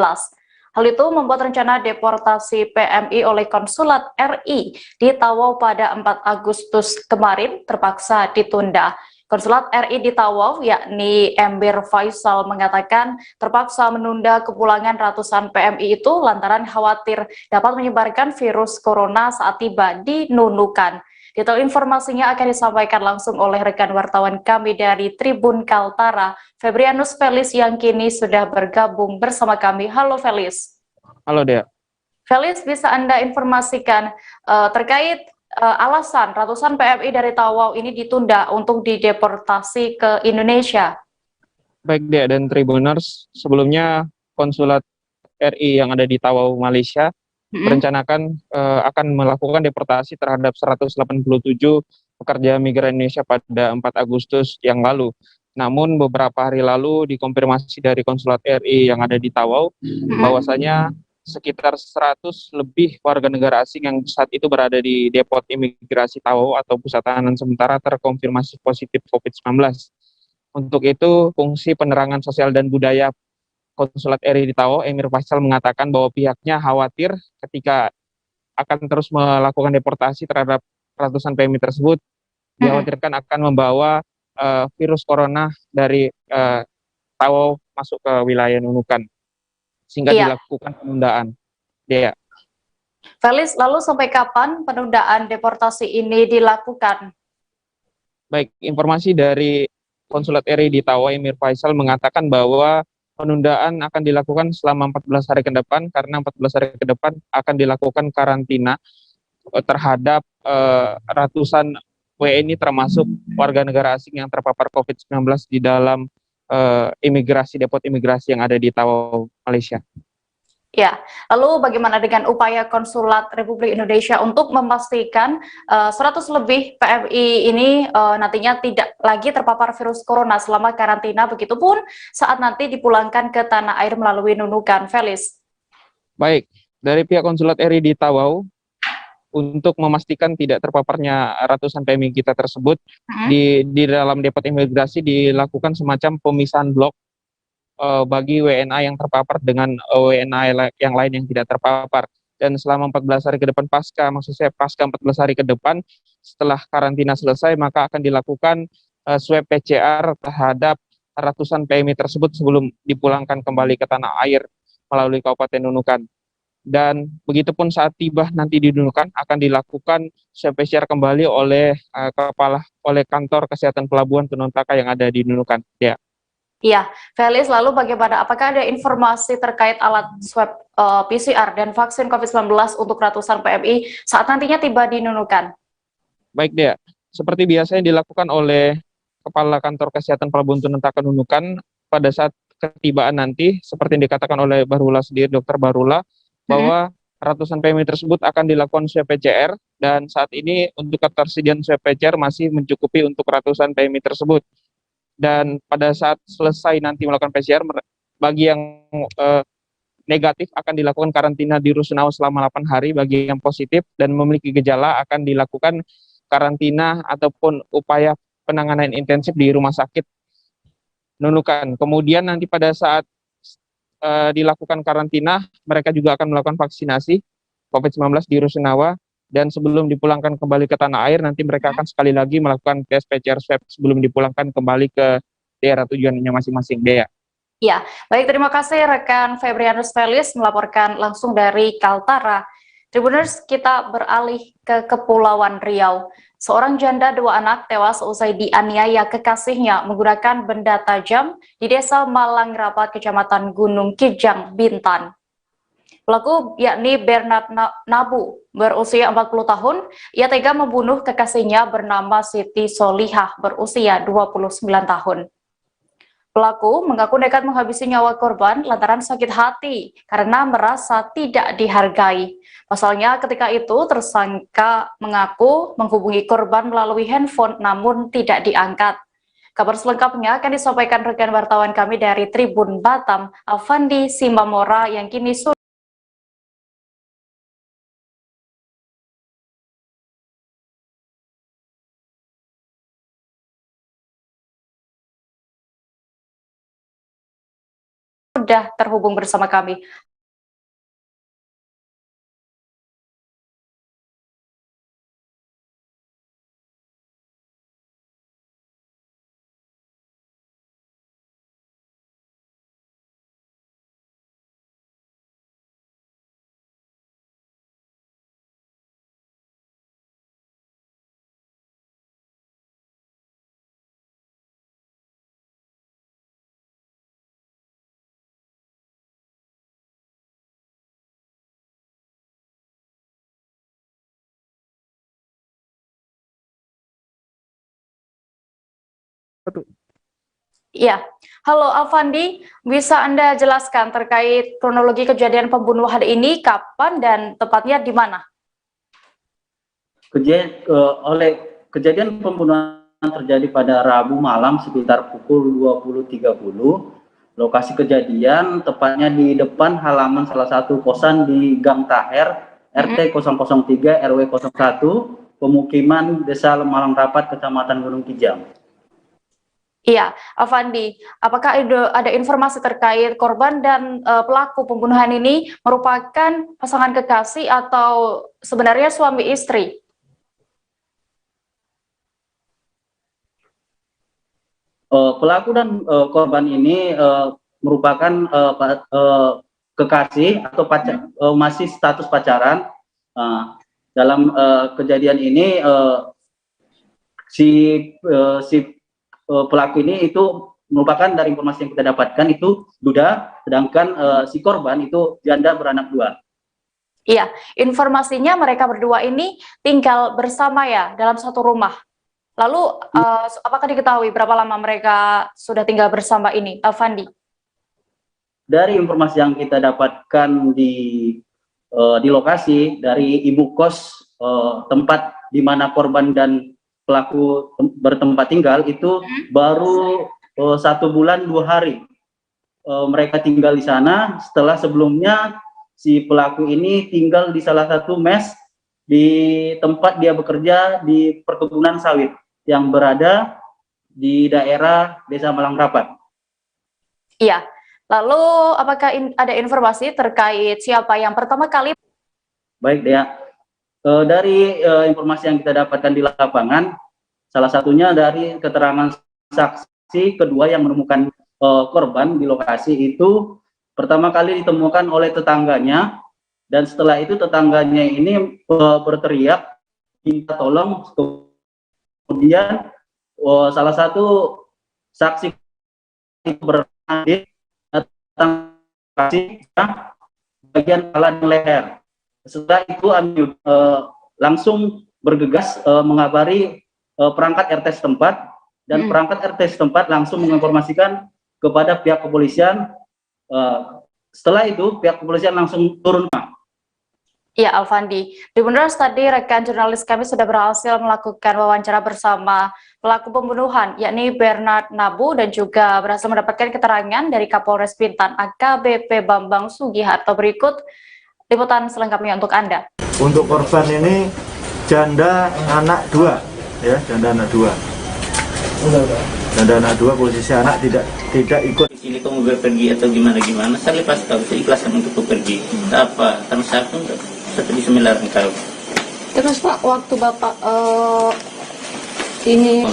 Hal itu membuat rencana deportasi PMI oleh Konsulat RI di Tawau pada 4 Agustus kemarin terpaksa ditunda. Konsulat RI di Tawau, yakni Emir Faisal, mengatakan terpaksa menunda kepulangan ratusan PMI itu lantaran khawatir dapat menyebarkan virus corona saat tiba di Nunukan. Detail informasinya akan disampaikan langsung oleh rekan wartawan kami dari Tribun Kaltara, Febrianus Felis, yang kini sudah bergabung bersama kami. Halo Felis. Halo Dea. Felis, bisa Anda informasikan terkait alasan ratusan PMI dari Tawau ini ditunda untuk dideportasi ke Indonesia? Baik Dea dan Tribuners, sebelumnya Konsulat RI yang ada di Tawau, Malaysia merencanakan akan melakukan deportasi terhadap 187 pekerja migran Indonesia pada 4 Agustus yang lalu. Namun beberapa hari lalu dikonfirmasi dari Konsulat RI yang ada di Tawau bahwasanya sekitar 100 lebih warga negara asing yang saat itu berada di depot imigrasi Tawau atau pusat tahanan sementara terkonfirmasi positif COVID-19. Untuk itu, fungsi penerangan sosial dan budaya Konsulat RI di Tawau, Emir Faisal, mengatakan bahwa pihaknya khawatir ketika akan terus melakukan deportasi terhadap ratusan PMI tersebut, dikhawatirkan akan membawa virus corona dari Tawau masuk ke wilayah Nunukan, sehingga dilakukan penundaan. Dea. Felis, lalu sampai kapan penundaan deportasi ini dilakukan? Baik, informasi dari Konsulat RI di Tawau Emir Faisal mengatakan bahwa penundaan akan dilakukan selama 14 hari ke depan, karena 14 hari ke depan akan dilakukan karantina terhadap ratusan WNI termasuk warga negara asing yang terpapar COVID-19 di dalam depot imigrasi yang ada di Tawau, Malaysia. Ya, lalu bagaimana dengan upaya Konsulat Republik Indonesia untuk memastikan 100 lebih PMI ini nantinya tidak lagi terpapar virus corona selama karantina, begitupun saat nanti dipulangkan ke tanah air melalui Nunukan, Felis? Baik, dari pihak Konsulat RI di Tawau, untuk memastikan tidak terpaparnya ratusan PMI kita tersebut, di dalam depot imigrasi dilakukan semacam pemisahan blok bagi WNA yang terpapar dengan WNA yang lain yang tidak terpapar. Dan selama 14 hari ke depan pasca 14 hari ke depan, setelah karantina selesai, maka akan dilakukan swab PCR terhadap ratusan PMI tersebut sebelum dipulangkan kembali ke tanah air melalui Kabupaten Nunukan. Dan begitupun saat tiba nanti di Nunukan akan dilakukan swab PCR kembali oleh kantor kesehatan pelabuhan Penuntaka yang ada di Nunukan. Ya. Iya, Felis, lalu bagaimana? Apakah ada informasi terkait alat swab PCR dan vaksin COVID-19 untuk ratusan PMI saat nantinya tiba di Nunukan? Baik, Dea. Seperti biasa yang dilakukan oleh Kepala Kantor Kesehatan Pelabuhan Penuntaka Nunukan pada saat ketibaan nanti, seperti yang dikatakan oleh Barula sendiri, Dr. Barula, bahwa ratusan PMI tersebut akan dilakukan swab PCR, dan saat ini untuk ketersediaan swab PCR masih mencukupi untuk ratusan PMI tersebut. Dan pada saat selesai nanti melakukan PCR, bagi yang negatif akan dilakukan karantina di Rusunawa selama 8 hari, bagi yang positif dan memiliki gejala akan dilakukan karantina ataupun upaya penanganan intensif di rumah sakit Nunukan. Kemudian nanti pada saat dilakukan karantina, mereka juga akan melakukan vaksinasi COVID-19 di Rusunawa. Dan sebelum dipulangkan kembali ke tanah air, nanti mereka akan sekali lagi melakukan tes PCR swab sebelum dipulangkan kembali ke daerah tujuannya masing-masing. Dea. Ya, baik, terima kasih rekan Febrianus Felis melaporkan langsung dari Kaltara. Tribuners, kita beralih ke Kepulauan Riau. Seorang janda 2 anak tewas usai dianiaya kekasihnya menggunakan benda tajam di Desa Malang Rapat, Kecamatan Gunung Kijang, Bintan. Pelaku yakni Bernard Nabu, berusia 40 tahun, ia tega membunuh kekasihnya bernama Siti Solihah, berusia 29 tahun. Pelaku mengaku nekat menghabisi nyawa korban lantaran sakit hati karena merasa tidak dihargai. Pasalnya ketika itu tersangka mengaku menghubungi korban melalui handphone namun tidak diangkat. Kabar selengkapnya akan disampaikan rekan wartawan kami dari Tribun Batam, Afandi Simamora, yang kini sudah terhubung bersama kami. Ya, halo Alfandi, bisa Anda jelaskan terkait kronologi kejadian pembunuhan ini, kapan dan tepatnya di mana? Kejadian pembunuhan terjadi pada Rabu malam sekitar pukul 20.30. Lokasi kejadian tepatnya di depan halaman salah satu kosan di Gang Taher, RT 003 RW 01, pemukiman Desa Malang Rapat, Kecamatan Gunung Kijang. Iya, Avandi, apakah ada informasi terkait korban dan pelaku pembunuhan ini merupakan pasangan kekasih atau sebenarnya suami istri? Pelaku dan korban ini merupakan kekasih atau masih status pacaran. Dalam kejadian ini pelaku ini itu merupakan dari informasi yang kita dapatkan itu duda, sedangkan si korban itu janda beranak 2. Iya, informasinya mereka berdua ini tinggal bersama ya dalam satu rumah. Lalu apakah diketahui berapa lama mereka sudah tinggal bersama ini, Alfandi? Dari informasi yang kita dapatkan di lokasi dari ibu kos tempat di mana korban dan pelaku bertempat tinggal itu baru 1 bulan 2 hari mereka tinggal di sana, setelah sebelumnya si pelaku ini tinggal di salah satu mes di tempat dia bekerja di perkebunan sawit yang berada di daerah Desa Malang Rapat. Iya, lalu apakah ada informasi terkait siapa yang pertama kali? Baik, Dea. Dari informasi yang kita dapatkan di lapangan, salah satunya dari keterangan saksi kedua yang menemukan korban di lokasi itu pertama kali ditemukan oleh tetangganya, dan setelah itu tetangganya ini berteriak minta tolong. Kemudian salah satu saksi bernadi datang kasih bagian kepala dan leher. Setelah itu langsung bergegas mengabari perangkat RT setempat, dan perangkat RT setempat langsung menginformasikan kepada pihak kepolisian. Setelah itu pihak kepolisian langsung turun. Iya, Alfandi. Tribuners, tadi rekan jurnalis kami sudah berhasil melakukan wawancara bersama pelaku pembunuhan, yakni Bernard Nabu, dan juga berhasil mendapatkan keterangan dari Kapolres Bintan AKBP Bambang Sugiharto. Berikut liputan selengkapnya untuk Anda. Untuk korban ini janda anak 2, ya, janda anak 2. Janda anak 2, posisi anak tidak ikut. Ini kamu pergi atau gimana, saya lepas tahu, saya ikhlaskan untuk pergi. Apa? Karena saya pun tetap bisa melarang tahu. Terus Pak, waktu Bapak ini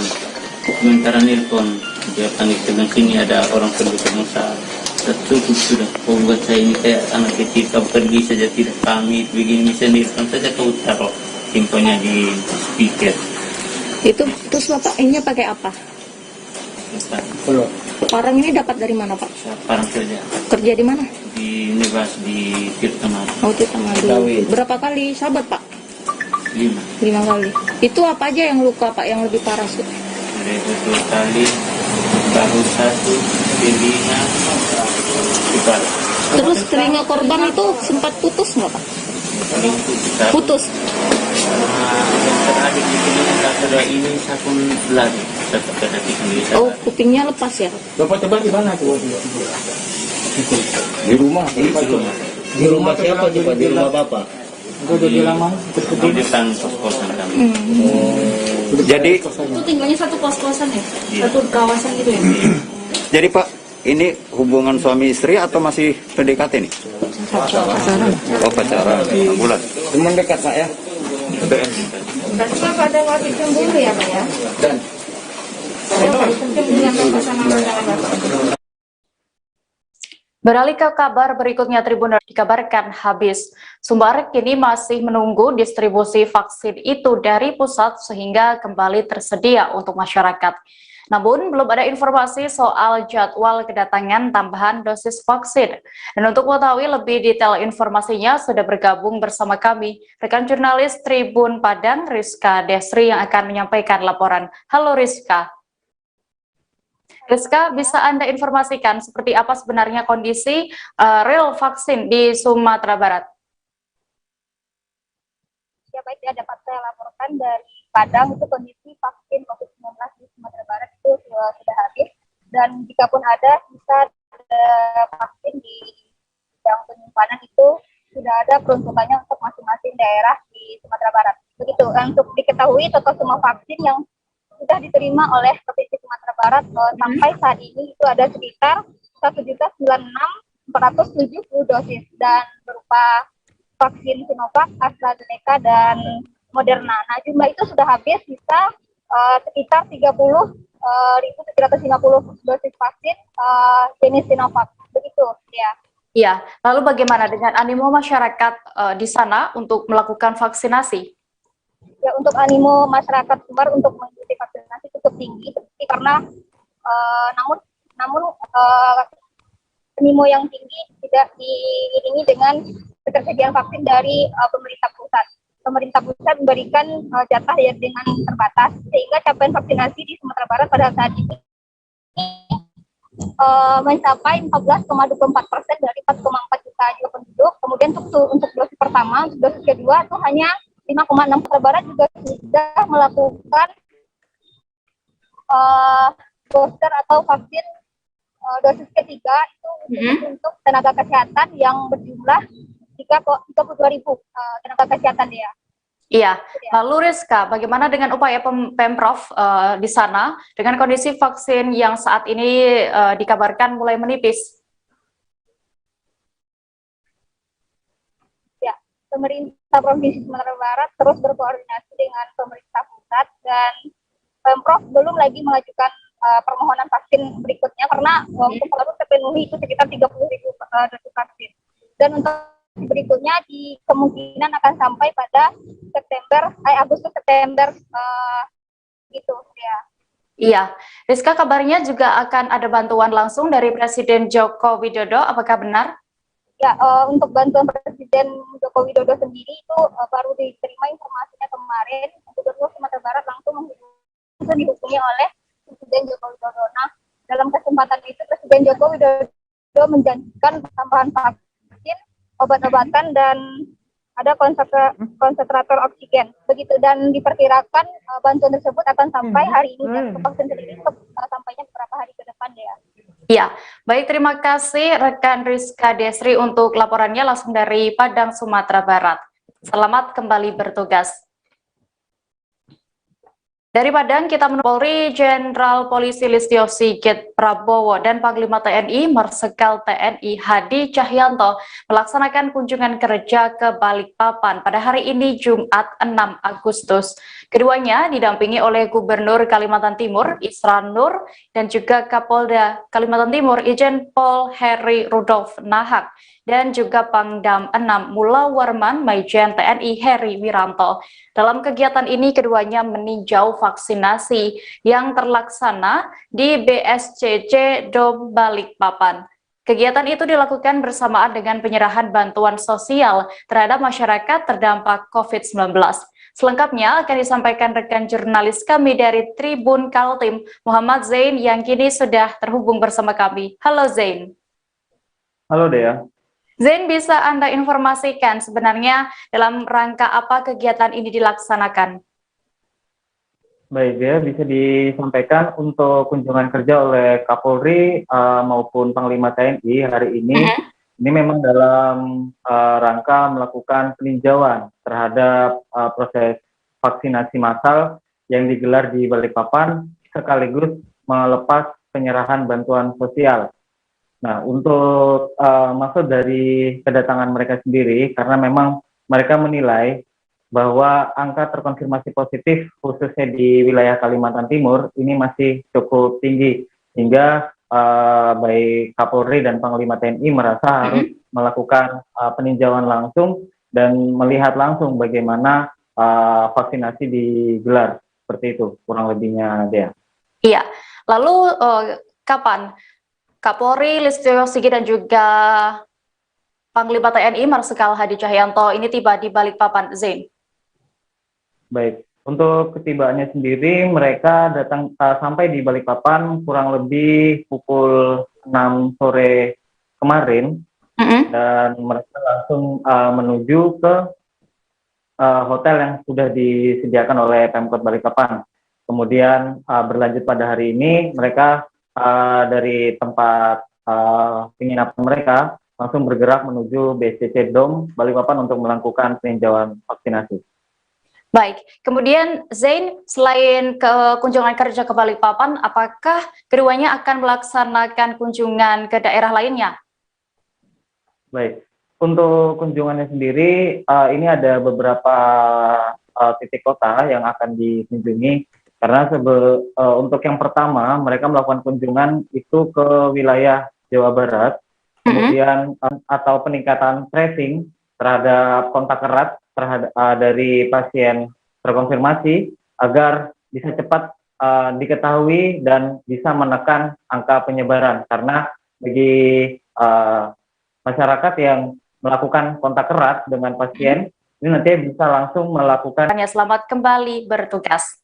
sementara nelpon, dia panggil ke sini ada orang pergi ke Musa. Cukup sudah, kau buat saya ini kayak anak kecil, kau pergi saja tidak pamit, begini bisa nelpon saja kau taruh infonya di speaker. Itu terus Bapak ini pakai apa? Parang ini dapat dari mana Pak? Parang kerja. Kerja di mana? Di Nevas, di Tirtamadu. Oh, Tirtamadu. Berapa kali sahabat Pak? 5 kali. Itu apa aja yang luka Pak, yang lebih parah sih? Ada 2 kali, baru 1, telinga, kepala. Terus telinga korban itu sempat putus nggak Pak? Putus. Yang terakhir di telinga sudah ini saya pun lagi. Oh, kupingnya lepas ya? Bapak coba di mana tuh? Di rumah. Di rumah siapa coba? Di rumah Bapak. Di lama. Di depan kos-kosan kami. Jadi itu tinggalnya satu kos-kosan ya? Satu kawasan gitu ya? Jadi Pak, ini hubungan suami istri atau masih PDKT nih? Pacaran. Oh, pacaran. Bulan. Teman dekat Pak ya? Berarti Pak pada waktu cemburu ya Pak ya? Dan beralih ke kabar berikutnya, Tribuners, dikabarkan habis. Sumbar kini masih menunggu distribusi vaksin itu dari pusat sehingga kembali tersedia untuk masyarakat. Namun belum ada informasi soal jadwal kedatangan tambahan dosis vaksin. Dan untuk mengetahui lebih detail informasinya sudah bergabung bersama kami rekan jurnalis Tribun Padang Rizka Desri yang akan menyampaikan laporan. Halo Rizka. Rizka, bisa Anda informasikan seperti apa sebenarnya kondisi real vaksin di Sumatera Barat? Ya baik, ya dapat saya laporkan dari Padang, itu kondisi vaksin COVID-19 di Sumatera Barat itu sudah habis, dan jika pun ada sisa vaksin di bidang penyimpanan itu sudah ada peruntukannya untuk masing-masing daerah di Sumatera Barat. Begitu, untuk diketahui total semua vaksin yang sudah diterima oleh Provinsi Sumatera Barat sampai saat ini itu ada sekitar 1.096.470 dosis, dan berupa vaksin Sinovac, AstraZeneca, dan Moderna. Nah, jumlah itu sudah habis, sisa sekitar 30.750 dosis vaksin jenis Sinovac. Begitu, ya. Iya, lalu bagaimana dengan animo masyarakat di sana untuk melakukan vaksinasi? Ya, untuk animo masyarakat Sumbar untuk mengikuti vaksinasi cukup tinggi, karena namun animo yang tinggi tidak diiringi dengan ketersediaan vaksin dari pemerintah pusat. Pemerintah pusat memberikan jatah ya dengan terbatas, sehingga capaian vaksinasi di Sumatera Barat pada saat ini mencapai 14,24% dari 4,4 juta penduduk. Kemudian untuk dosis pertama, dosis kedua itu hanya 5,6. Sumatera Barat juga sudah melakukan booster atau vaksin dosis ketiga itu untuk tenaga kesehatan yang berjumlah 32.000 tenaga kesehatan ya. Iya, lalu Rizka, bagaimana dengan upaya Pemprov di sana dengan kondisi vaksin yang saat ini dikabarkan mulai menipis? Ya, pemerintah Provinsi Sumatera Barat terus berkoordinasi dengan pemerintah pusat dan Pemprov belum lagi mengajukan permohonan vaksin berikutnya karena untuk baru terpenuhi itu sekitar 30.000 dosis vaksin. Dan untuk berikutnya di kemungkinan akan sampai pada Agustus-September gitu ya. Iya, Rizka, kabarnya juga akan ada bantuan langsung dari Presiden Joko Widodo, apakah benar? Ya, untuk bantuan Presiden Joko Widodo sendiri itu baru diterima informasinya kemarin. Gubernur Sumatera Barat langsung dihubungi oleh Presiden Joko Widodo. Nah, dalam kesempatan itu Presiden Joko Widodo menjanjikan tambahan vaksin, obat-obatan, dan ada konsentrator oksigen. Begitu, dan diperkirakan bantuan tersebut akan sampai hari ini dan untuk vaksin sendiri sampainya beberapa hari ke depan ya. Iya, baik, terima kasih rekan Rizka Desri untuk laporannya langsung dari Padang, Sumatera Barat. Selamat kembali bertugas. Dari Padang kita menuju Polri, Jenderal Polisi Listio Sigit Prabowo dan Panglima TNI Marsikal TNI Hadi Cahyanto melaksanakan kunjungan kerja ke Balikpapan pada hari ini Jumat 6 Agustus. Keduanya didampingi oleh Gubernur Kalimantan Timur Isran Nur dan juga Kapolda Kalimantan Timur Irjen Pol Heri Rudolf Nahak dan juga Pangdam 6 Mula Warman Maijen TNI Heri Wiranto. Dalam kegiatan ini keduanya meninjau vaksinasi yang terlaksana di BSCC Dom Balikpapan. Kegiatan itu dilakukan bersamaan dengan penyerahan bantuan sosial terhadap masyarakat terdampak COVID-19. Selengkapnya akan disampaikan rekan jurnalis kami dari Tribun Kaltim, Muhammad Zain, yang kini sudah terhubung bersama kami. Halo Zain. Halo Dea. Zain, bisa Anda informasikan sebenarnya dalam rangka apa kegiatan ini dilaksanakan? Baik Dea, bisa disampaikan untuk kunjungan kerja oleh Kapolri maupun Panglima TNI hari ini. Ini memang dalam rangka melakukan peninjauan terhadap proses vaksinasi massal yang digelar di Balikpapan sekaligus melepas penyerahan bantuan sosial. Nah, untuk maksud dari kedatangan mereka sendiri, karena memang mereka menilai bahwa angka terkonfirmasi positif khususnya di wilayah Kalimantan Timur ini masih cukup tinggi, hingga baik Kapolri dan Panglima TNI merasa harus melakukan peninjauan langsung dan melihat langsung bagaimana vaksinasi digelar, seperti itu kurang lebihnya, Dea. Iya, lalu kapan Kapolri Listio Sigit dan juga Panglima TNI Marsikal Hadi Cahyanto ini tiba di Balikpapan, Zain? Baik, untuk ketibaannya sendiri mereka datang sampai di Balikpapan kurang lebih pukul 6 sore kemarin, dan mereka langsung menuju ke hotel yang sudah disediakan oleh Pemkot Balikpapan. Kemudian berlanjut pada hari ini mereka dari tempat penginapan mereka langsung bergerak menuju BSCC Dom Balikpapan untuk melakukan peninjauan vaksinasi. Baik, kemudian Zain, selain kunjungan kerja ke Balikpapan, apakah keduanya akan melaksanakan kunjungan ke daerah lainnya? Baik, untuk kunjungannya sendiri ini ada beberapa titik kota yang akan dikunjungi. Karena untuk yang pertama, mereka melakukan kunjungan itu ke wilayah Jawa Barat, kemudian atau peningkatan tracing terhadap kontak erat terhadap dari pasien terkonfirmasi agar bisa cepat diketahui dan bisa menekan angka penyebaran, karena bagi masyarakat yang melakukan kontak erat dengan pasien ini nanti bisa langsung melakukan. Selamat kembali bertugas.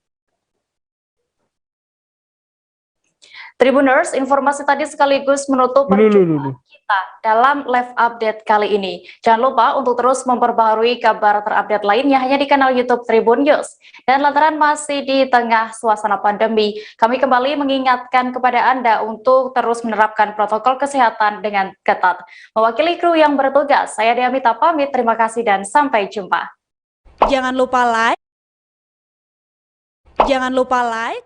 Tribuners, informasi tadi sekaligus menutup perjumpaan kita dalam live update kali ini. Jangan lupa untuk terus memperbaharui kabar terupdate lainnya hanya di kanal YouTube Tribun News. Dan lantaran masih di tengah suasana pandemi, kami kembali mengingatkan kepada Anda untuk terus menerapkan protokol kesehatan dengan ketat. Mewakili kru yang bertugas, saya Dea Mita pamit, terima kasih dan sampai jumpa. Jangan lupa like,